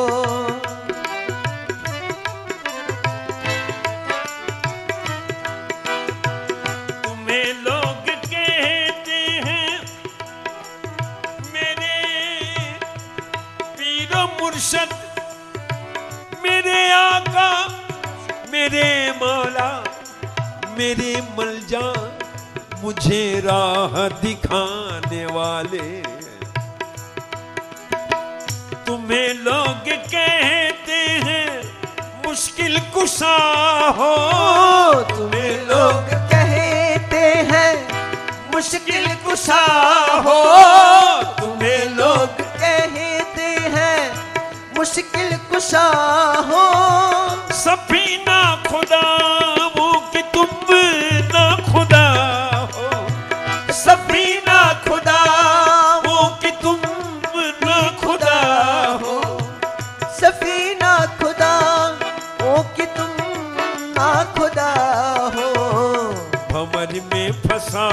तुम्हें लोग कहते हैं मेरे पीरो मुर्शद, मेरे आका, मेरे मौला, मेरे मलजा, मुझे राह दिखाने वाले। तुम्हें लोग कहते हैं मुश्किल कुशा हो, तुम्हें लोग कहते हैं मुश्किल कुशा हो। तुम्हें लोग कहते हैं मुश्किल कुशा हो। सफीना खुदा वो कि तुम ना खुदा हो, सफीना खुदा वो कि तुम ना खुदा हो। सफीना खुदा ओ कि तुम ना खुदा हो। भंवर में फंसा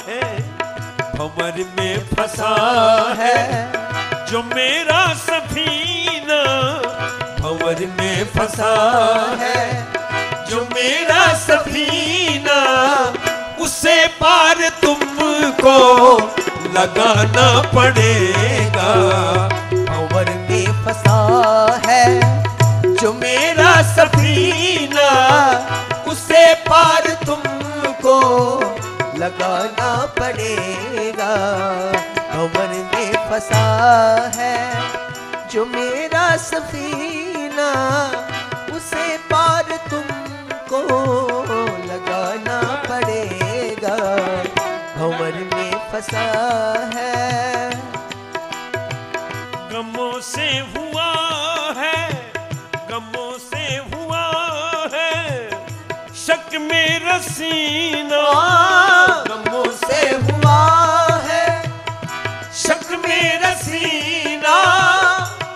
है, भंवर में फंसा है जो मेरा सफीना, भंवर में फंसा है जो मेरा सफीना, उसे पार तुमको लगाना पड़ेगा। भंवर में फंसा है जो मेरा सफीना, उसे पार तुमको लगाना पड़ेगा। भंवर में फंसा है जो मेरा सफीना, उसे पार तुमको लगाना पड़ेगा। भंवर में फंसा है गमों से हुआ है, गमों से हुआ है शक में रसीना। गमों से हुआ है शक में रसीना।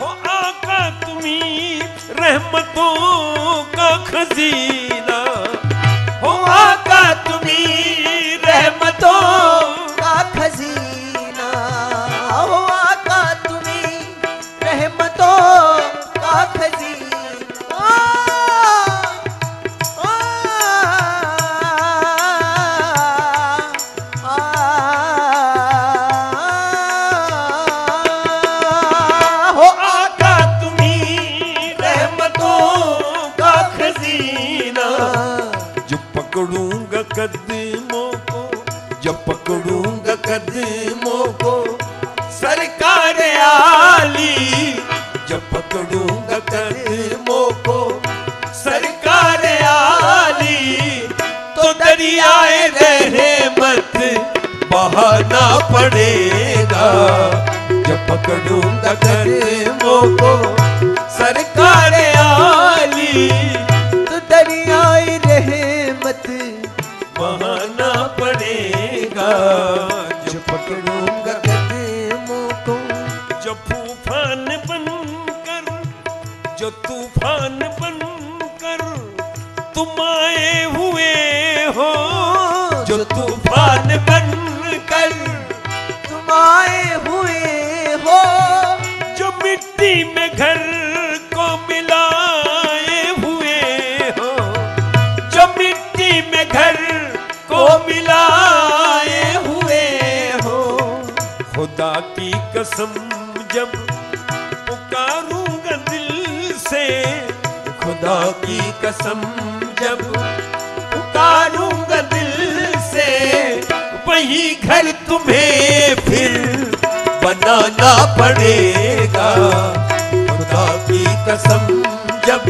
हो आका तुम्ही रहमतों का खजीना, हो आका तुम्ही रहमतों का खजीना। हो आका तुम्ही रहमतों कदमों को, जब पकड़ूंगा कदमों को सरकार आली, जब पकड़ूंगा कदमों को सरकार आली, तो दरियाए रहमत बहाना पड़ेगा। जब पकड़ूंगा कदमों को सरकार आली, तो दरियाए रहमत बहाना पड़ेगा। जब पकड़ूंगा कदमों को, जो तूफान बनकर, जो तूफान बनकर तुम आए हुए हो, जो तूफान बनकर तुम आए हुए हो, जो मिट्टी में घर को मिलाए हुए हो, जो मिट्टी में घर को मिलाए हुए हो, खुदा की कसम जब पुकारूंगा दिल से, खुदा की कसम जब पुकारूंगा दिल से, वही घर तुम्हें फिर बनाना पड़ेगा। खुदा की कसम जब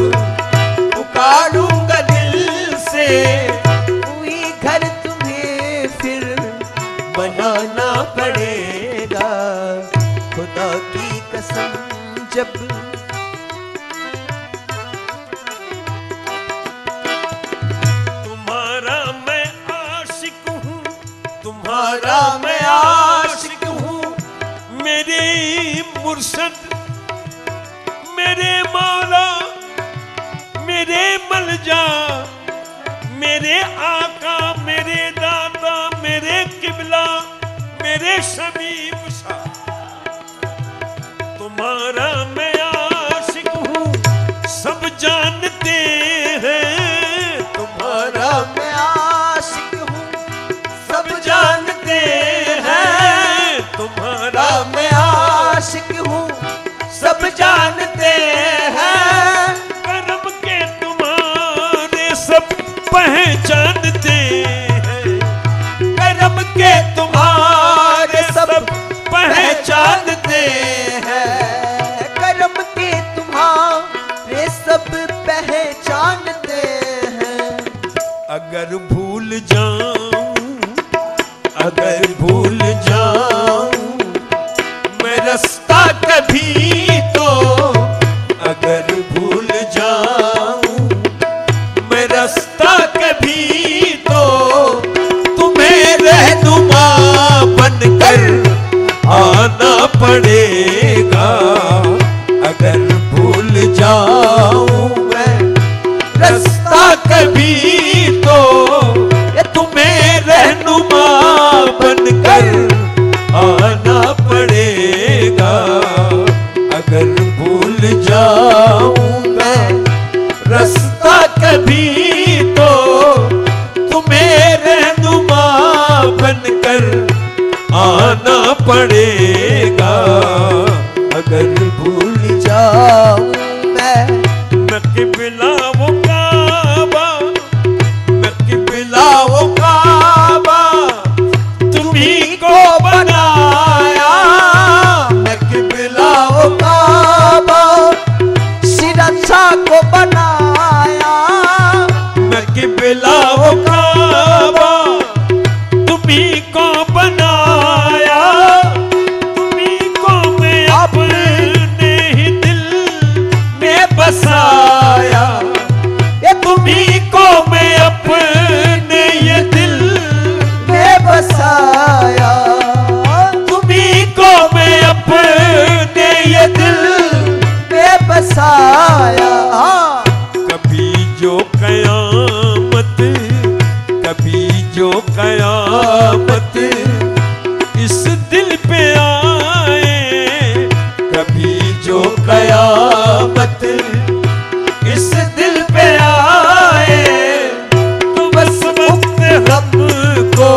पुकारूंगा दिल से, वही घर तुम्हें फिर बनाना पड़ेगा। खुदा की कसम जब तुम्हारा मैं आशिक हूँ, तुम्हारा मैं आशिक हूँ, मेरे मुर्शद, मेरे मौला, मेरे मलजा, मेरे आका, मेरे दादा, मेरे किबला, मेरे शबीब शाह। तुम्हारा मैं आशिक हूँ, सब जानते हैं। तुम्हारा मैं आशिक हूँ, सब जानते हैं। तुम्हारा मैं आशिक हूँ, सब जानते हैं। करम के तुम्हारे सब पहचानते हैं। करम के तुम्हारे सब पहचानते हैं। करम के तुम्हारे सब पहचानते हैं। अगर भूल जाऊं, अगर भूल जाऊं मैं रास्ता कभी तो, अगर भूल जाऊं मैं रास्ता कभी तो, तुम्हें रहनुमा बनकर आना पड़ेगा। अगर भूल जाऊं मैं रास्ता कभी तो, तुम्हें रहनुमा बनकर आना पड़ेगा। अगर भूल जाऊं मैं रास्ता कभी तो, तुम्हें रहनुमा बनकर आना पड़ेगा। अगर भूल जाऊं मैं किबला वो काबा, मैं किबला वो काबा तुम्ही को बनाया। मैं किबला वो काबा सिरसा को बनाया। मैं किबला वो काबा तुम्ही को बनाया। तुम्ही को मैं अपने ही दिल में बसाया। ये तुम्ही को मैं अपने ये दिल में बसाया। तुम्ही को मैं अपने ये दिल में बसाया। कभी जो कयामत, कभी जो कयामत इस दिल पे आए, कभी जो कयामत इस दिल पे आए, तो बस वक्त हमको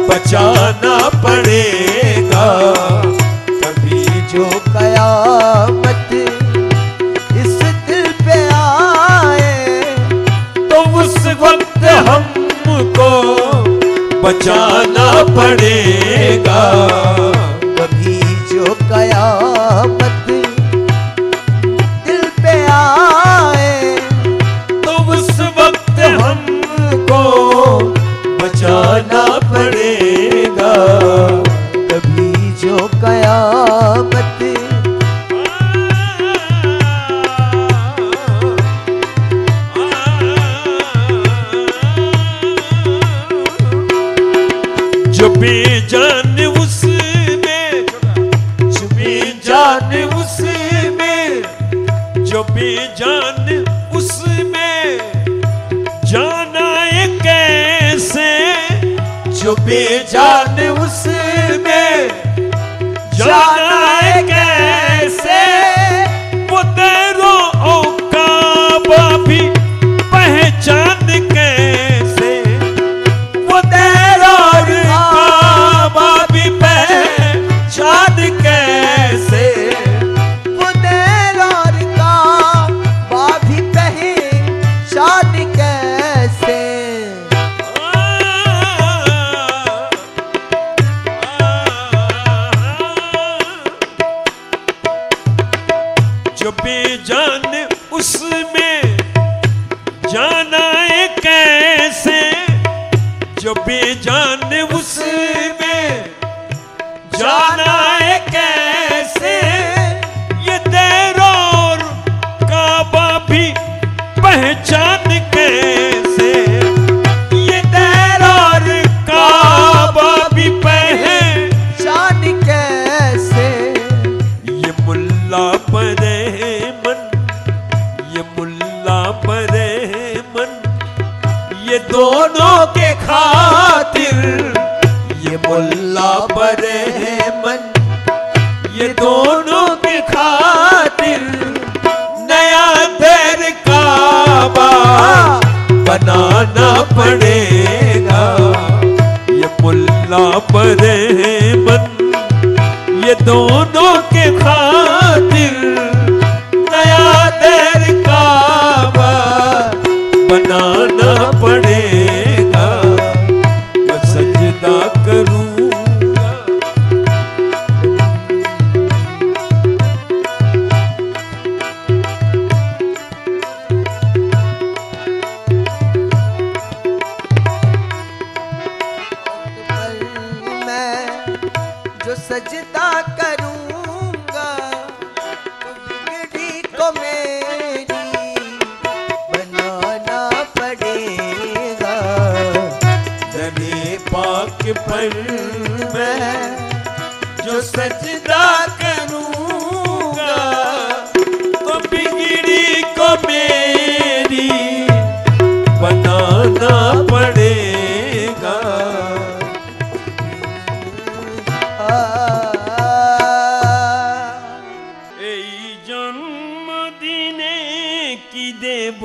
बचाना पड़ेगा। कभी जो कयामत इस दिल पे आए, तो उस वक्त हमको बचाना पड़ेगा। कभी जो कयामत दिल पे आए तो उस वक्त हमको बचाना पड़ेगा। कभी जो कयामत जो बेजान उसमें, जो बेजान उसमें, जो बेजान उसमें जाना है कैसे, जो बेजान उसमें जाना है कैसे, वो तेरो औकाबा भी पहचान कैसे, वो तेरो औकाबा भी पहचान कैसे, वो तेरा का भी पहचान कैसे। जो बेजान उसमें जाना है कैसे, जो बेजान उसमें जाना है कैसे, ये तेरा और काबा भी पहचान कैसे, ये तेरा और काबा भी पहचान कैसे। ये मुल्ला बरेमन, ये मुल्ला बरेमन, ये दोनों के खातिर, ये मुल्ला बरेमन, ये दोनों के खातिर नया दर काबा बनाना पड़ेगा। ये मुल्ला बरेमन, ये दोनों के खातिर नया दर काबा बनाना पड़ेगा। मैं सजदा करूंगा, मैं जो सजदा करूंगा तो बिगड़ी को मेरी बनाना पड़ेगा। दरे पाक पर मैं जो सजदा करूंगा तो बिगड़ी को मेरी बनाना पड़ेगा। এই জন্মদিনে কি দেব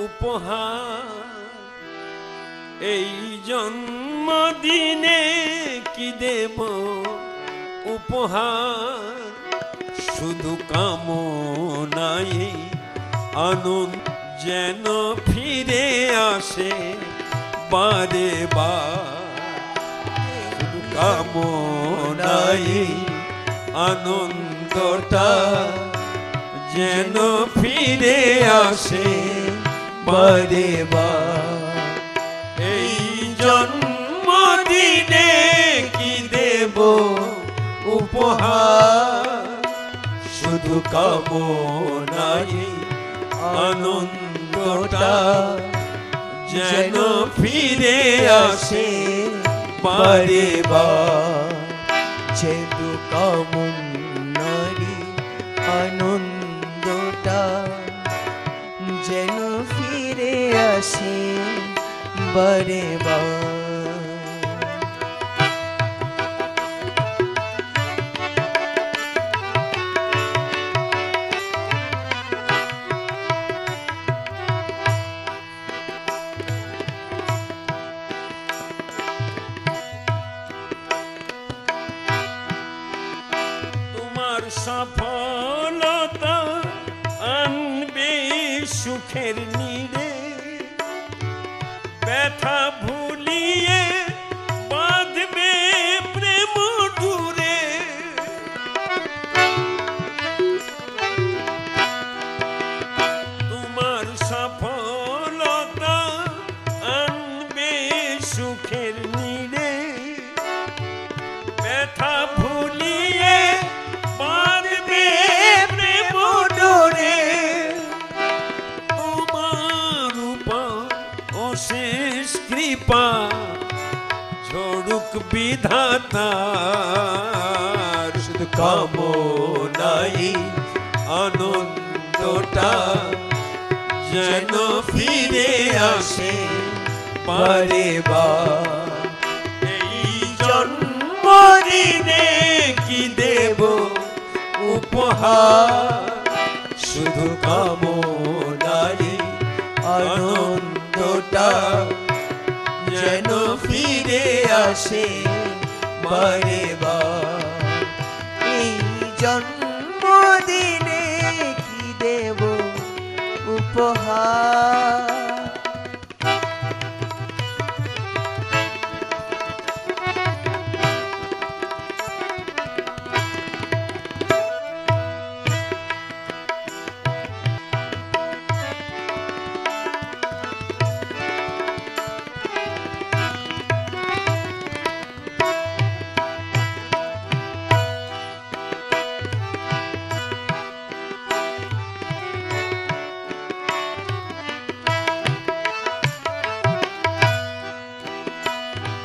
উপহার, এই জন্মদিনে কি দেব উপহার, শুধু কামনায় আনন্দ যেন ফিরে আসে বারে বার, শুধু কামনায় আনন্দটা যেন ফিরে আসে বারে বার। এই জন্মদিনে কি দেব উপহার, শুধু কামনায় আনন্দটা যেন ফিরে আসে বারে বার। যেদু কামনারি আনন্দটা যেন ফিরে আসে বারে বার। সফলতা আনবে সুখের নীড়ে, ব্যথা ভুলিয়ে কৃপা ঝরুক বিধাতার শুধু কামনাই আনন্দটা যেন ফিরে আসে বারে বার। এই জন্মদিনে কি দেব উপহার শুধু কামনাই আনন্দটা যেন ফিরে আসে বারে বার। এই জন্মদিনে কি দেব উপহার।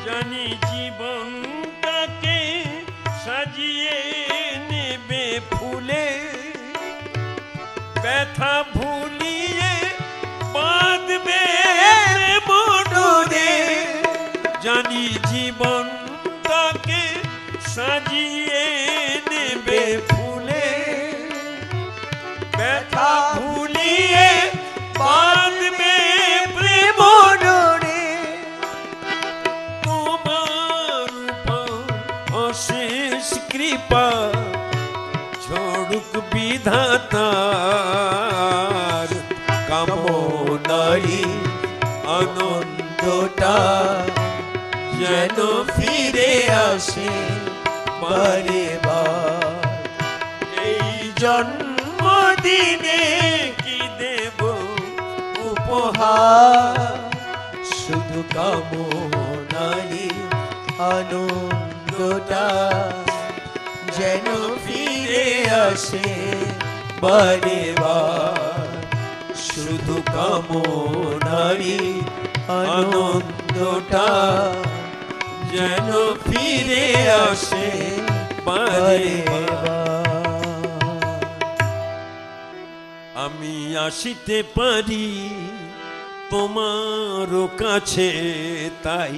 জানি জীবনটাকে সাজিয়ে নেবে ফুলে ব্যথা ভুলিয়ে বাঁধবে মনে। জানি জীবনটাকে সাজিয়ে নেবে ফুলে ব্যথা ভুলিয়ে বাঁধবে প্রেম ডোরে তোমার উপর অশেষ কৃপা ঝরুক বিধাতার কামনাই আনন্দটা যেন ফিরে আসে বারে বার। এই জন্মদিনে কি দেব উপহার শুধু কামনাই আনন্দটা যেন ফিরে আসে বারে বার। শুধু কামনাই আনন্দটা যেন ফিরে আসে বারে বার। আমি আসিতে পারি তোমার কাছে তাই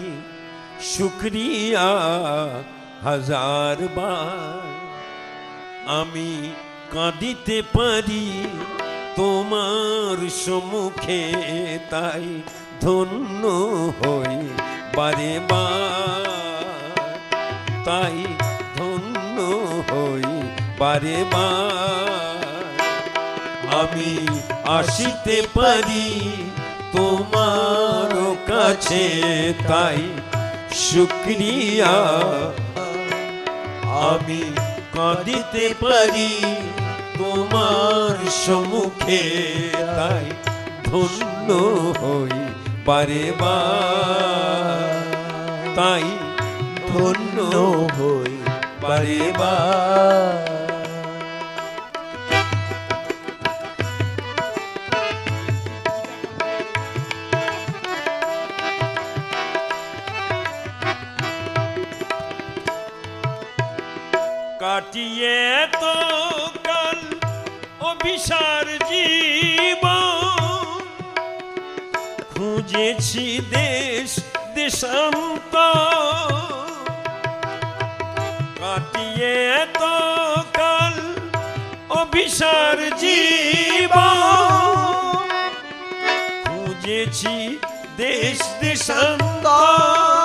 শুকরিয়া হাজার বার। আমি কাঁদিতে পারি তোমার সম্মুখে তাই ধন্য হই বারে বার। তাই ধন্য হই বারে বার। আমি আসিতে পারি তোমার কাছে তাই শুকরিয়া। আমি কাঁদিতে পারি তোমার সম্মুখে তাই ধন্য হই বারে বার। তাই ধন্য হই বারে বার। কাটিয়ে তো কাল অভিসার জীবন খুঁজেছি দেশ দেশান্তর। কাটিয়ে তো কাল অভিসার জীবন খুঁজেছি দেশ দেশান্তর।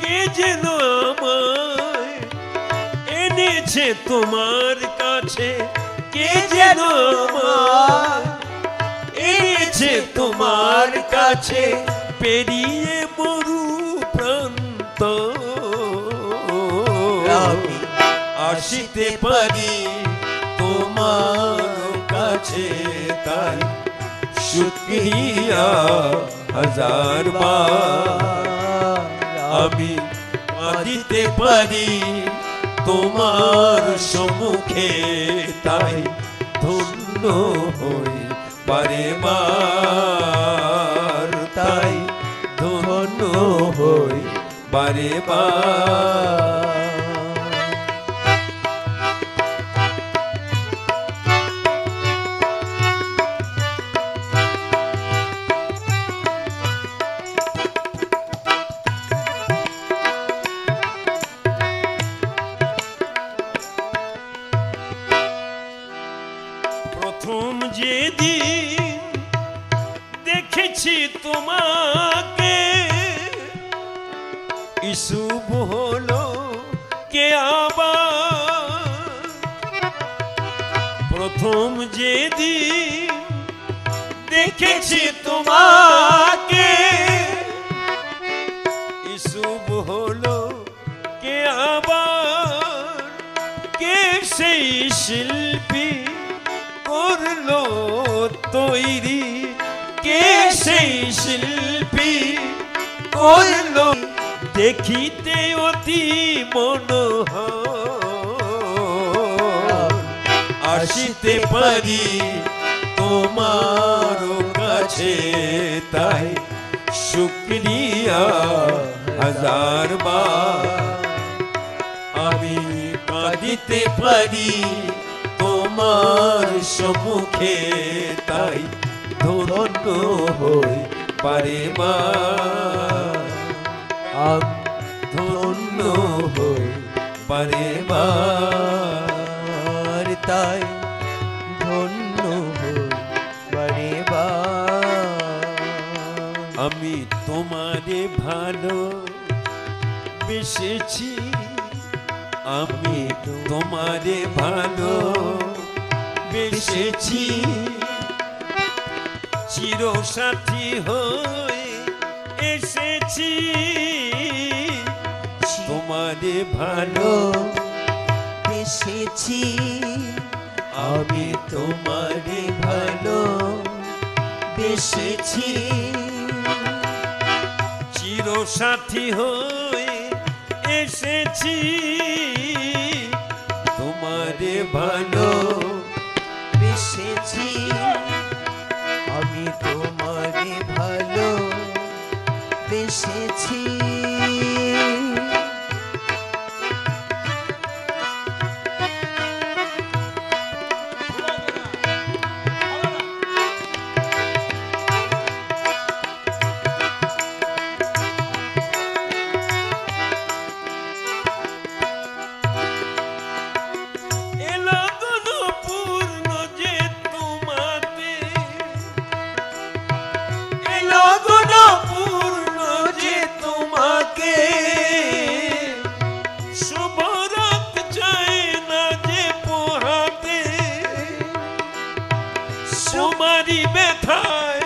কে যেন আমায় এনেছে তোমার কাছে, কে যেন আমায় এনেছে তোমার কাছে পেরিয়ে মরু প্রান্ত। আমি আসিতে পারি তোমার কাছে তাই শুকরিয়া হাজার বার। আমি কাঁদিতে পারি তোমার সম্মুখে তাই ধন্য হই বারে বার। তাই बारे बार। প্রথম যেদিন দেখেছি তোমাকে শুভ হলো কে আবার। প্রথম যেদিন দেখেছি তোমাকে শুভ হলো কে আবার। কে সেই শিল্পী করলো তৈরি, কে সেই শিল্পী করলো দেখিতে অতি মনোহর। আসিতে পারি তোমার কাছে তাই শুকরিয়া হাজার বার। আমি কাঁদিতে পারি তোমার সম্মুখে তাই ধন্য হই পারে মা। ধন্য হই পারে মা, তাই ধন্য হই পারে মা। আমি তোমারে ভালো বেসেছি, আমি তোমারে ভালো বেসেছি। চিরসাথী হয়ে এসেছি, তোমারে ভালো বেসেছি। আমি তোমারে ভালো বেসেছি। চিরসাথী হয়ে এসেছি, তোমারে ভালো বেসেছি। আমি তোমারে ভালো বেসেছি। তোমারি ব্যথায়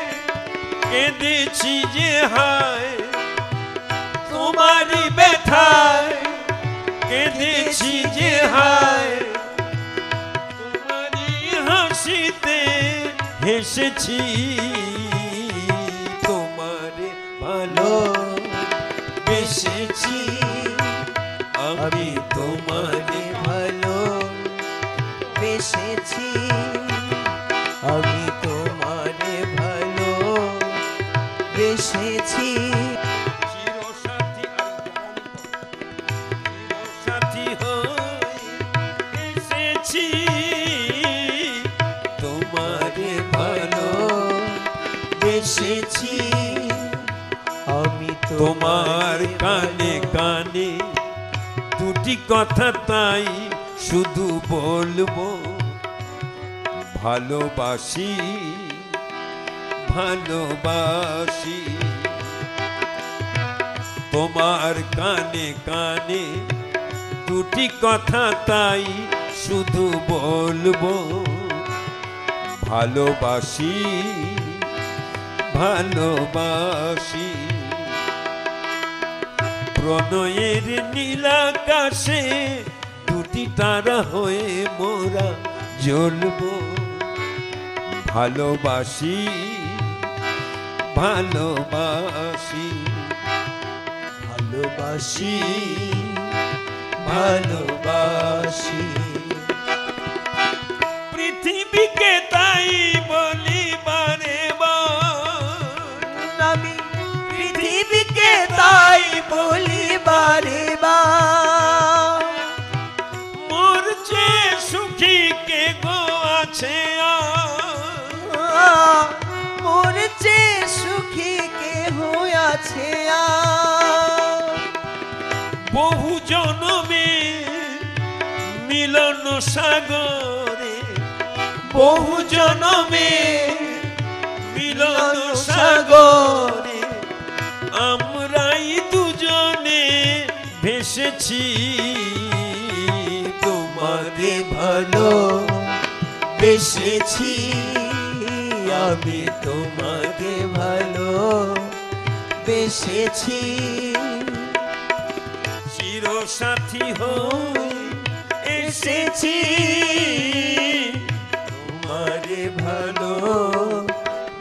কেঁদেছি যে হায়, তোমারি ব্যথায় কেঁদেছি যে হায়। তোমারি হাসিতে হেসেছি, তোমারে ভালো বেসেছি। আমি তোমারে ভালো বেসেছি। আমি তোমারে ভালো বেসেছি। চিরসাথী চিরসাথী হয়ে এসেছি, তোমারে ভালো বেসেছি। আমি তোমার কানে কানে দুটি কথা তাই শুধু বলবো, ভালোবাসি ভালোবাসি। তোমার কানে কানে দুটি কথা তাই শুধু বলবো, ভালোবাসি ভালোবাসি। প্রণয়ের নীলাকাশে দুটি তারা হয়ে মোরা জ্বলবো, ভালোবাসি ভালোবাসি ভালোবাসি ভালোবাসি। পৃথিবীকে তাই বলি বারে বার, আমি পৃথিবীকে তাই বলি কাছে মোর চেয়ে সুখী কেহ আছে বহু জনমে মিলন সাগরে বহু জনমে মিলন সাগরে আমরাই দুজনে ভেসেছি তোমারে ভালো বেসেছি আমি তোমাকে ভালো বেসেছি চিরসাথী হয়ে এসেছি তোমারে ভালো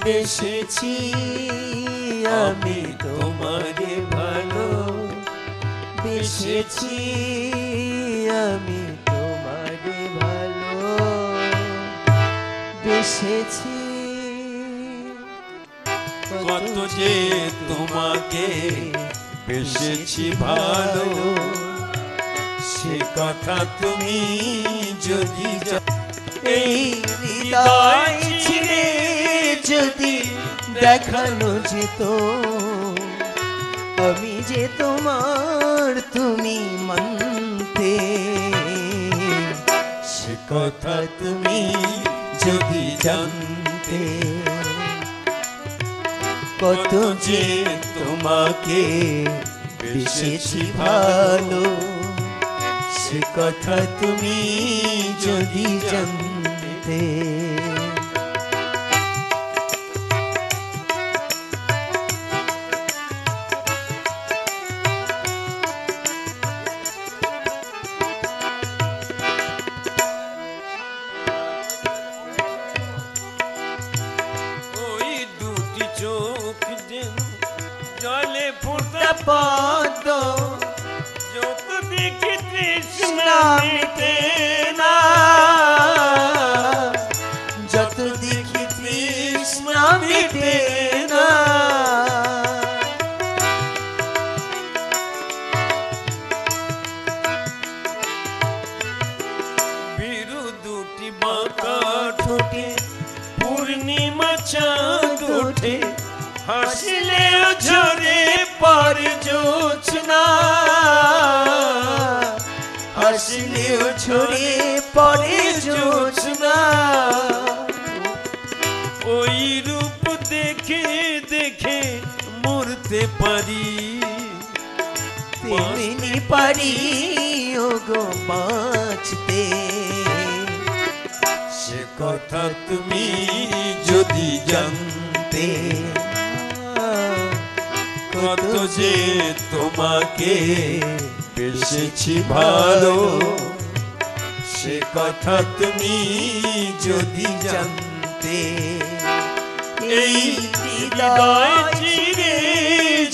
বেসেছি আমি তোমারে ভালো বেসেছি আমি তোমারে ভালো বেসেছি কত যে তোমাকে বেসেছি ভালো সে কথা তুমি যদি এই হৃদয় ছিঁড়ে যদি দেখানো যেত আমি যে তোমার তুমি মানতে সে কথা তুমি যদি জানতে কত যে তোমাকে বেসেছি ভালো সে কথা তুমি যদি জানতে ওই দুটি চোখ দিন জলে ফোটা পদ যত দেখি তৃষ্ণা মিটে না যত দেখি তৃষ্ণা মিটে না বিরু দুটি বাঁকা ঠোঁটে পূর্ণিমা চাঁদ ওঠে হাসিলেও ঝরে পর জোছনা হাসলেও ছড়ে পড়ে জোছনা ওই রূপ দেখে দেখে মরতে পারি তেমনি পারি ও গো বাঁচতে সে কথা তুমি যদি জানতে কত যে তোমাকে বেসেছি ভালো সে কথা তুমি যদি জানতে এই হৃদয় চিরে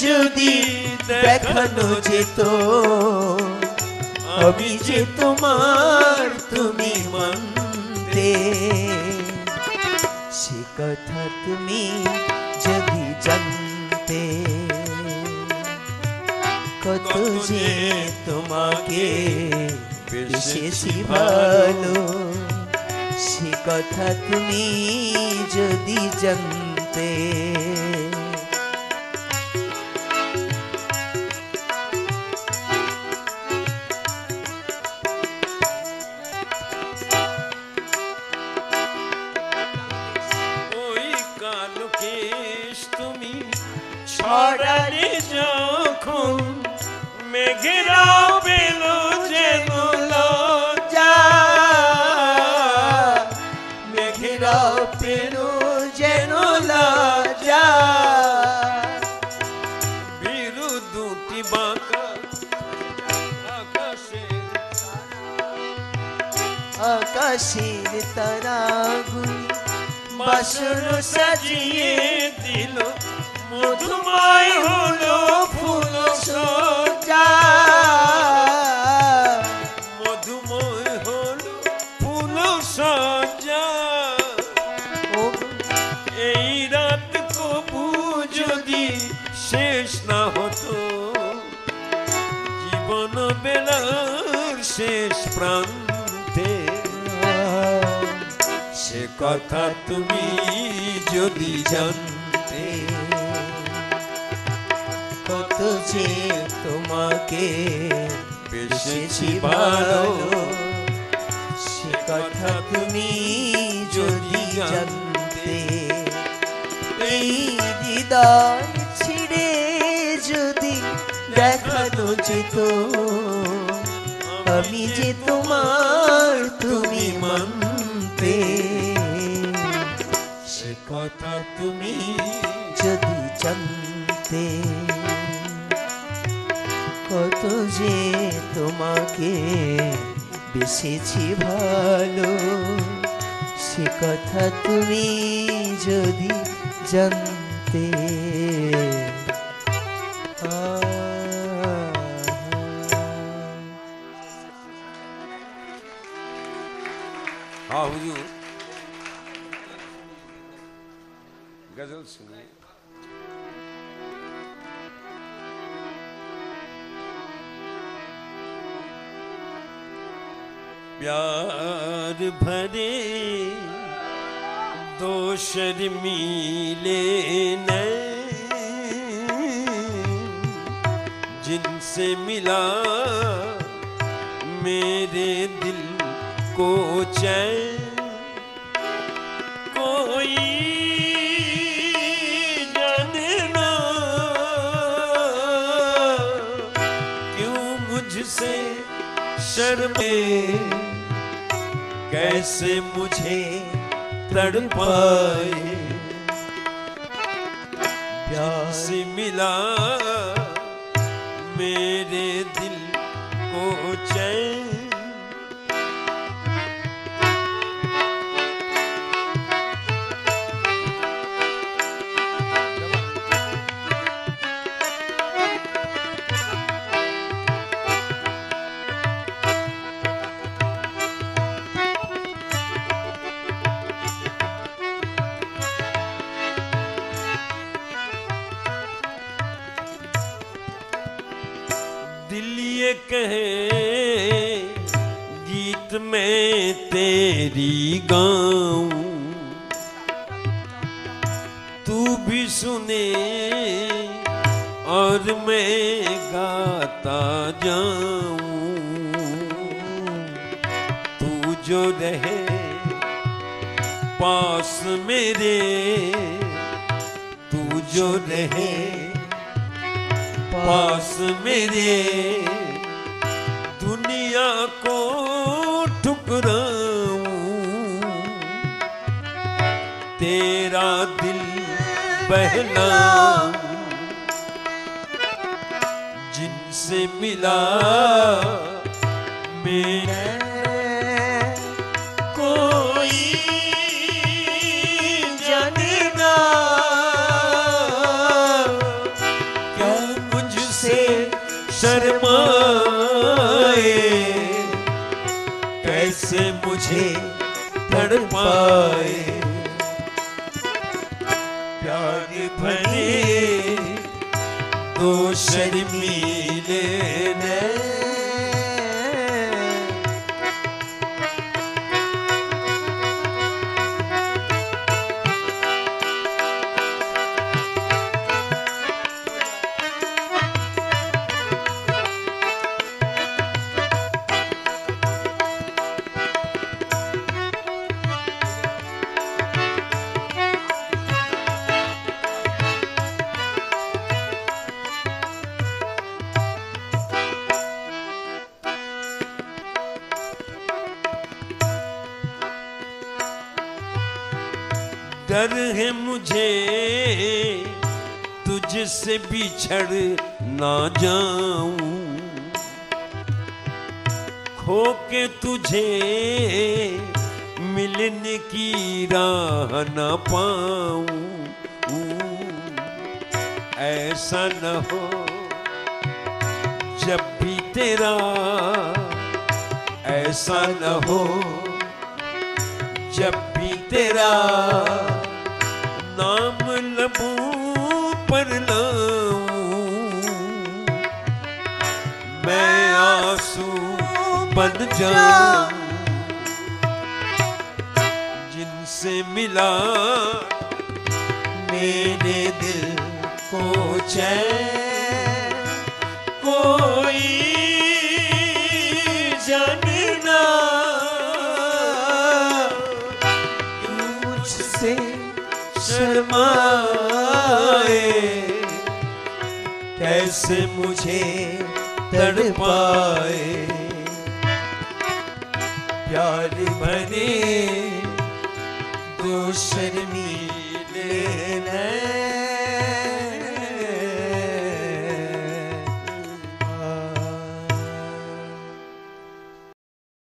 যদি দেখানো যেত আমি যে তোমার তুমি মানতে সে কথা তুমি যদি জানতে কত যে তোমাকে বেসেছি ভালো সে কথা তুমি যদি জানতে ওই কালো কেশ তুমি ছড়ালে যখন মেঘেরা পেল যেন লজ্জা মেঘেরা পেল যেন লজ্জা বিরু দুটি বাঁকা আকাশের তারাগুলি বাসর সাজিয়ে দিল মধুময় হলো ফুল সজ্জা মধুময় হলো ফুল সজ্জা ও এই রাত কবু যদি শেষ না হতো জীবন বেলার শেষ প্রান্তে সে কথা তুমি যদি জানতে, কত যে তোমাকে বেসেছি ভালো, সে কথা তুমি যদি জানতে। এই হৃদয় ছিড়ে যদি দেখানো যেত, আমি যে তোমার তুমি মানতে। সে কথা তুমি যদি জানতে, কত যে তোমাকে বেসেছি ভালো, সে কথা তুমি যদি জানতে। हाँ हुजूर, गजल सुनिए। प्यार भरे दो शर्मीले नैन, जिनसे मिला मेरे दिल को चैन, कोई जाने ना क्यों मुझसे शर्मे, कैसे मुझे तड़पाए। प्यार से मिला मेरे दिल को चैन, दिल ये कहे गीत में तेरी गाऊं, तू भी सुने और मैं गाता जाऊं। तू जो रहे पास मेरे, तू जो रहे पास मेरे, दुनिया को ठुकराऊं, तेरा दिल बहलाऊं। जिनसे मिला मेरा कोई जाने ना क्यों मुझसे शर्माए, कैसे मुझे तड़पाए। प्यार भरे दो शर्मीले नैन, डर है मुझे तुझसे बिछड़ ना जाऊं, खो के तुझे मिलने की राह न पाऊं। ऐसा न हो जब भी तेरा, ऐसा न हो जब भी तेरा नाम लबों पर लाऊं, मैं आंसू बन जाऊं। तुझसे मिला मेरे दिल को चैन कोई जानना मुझसे शर्माए, कैसे मुझे तड़पाए। प्यार भरे दो शर्मीले नैन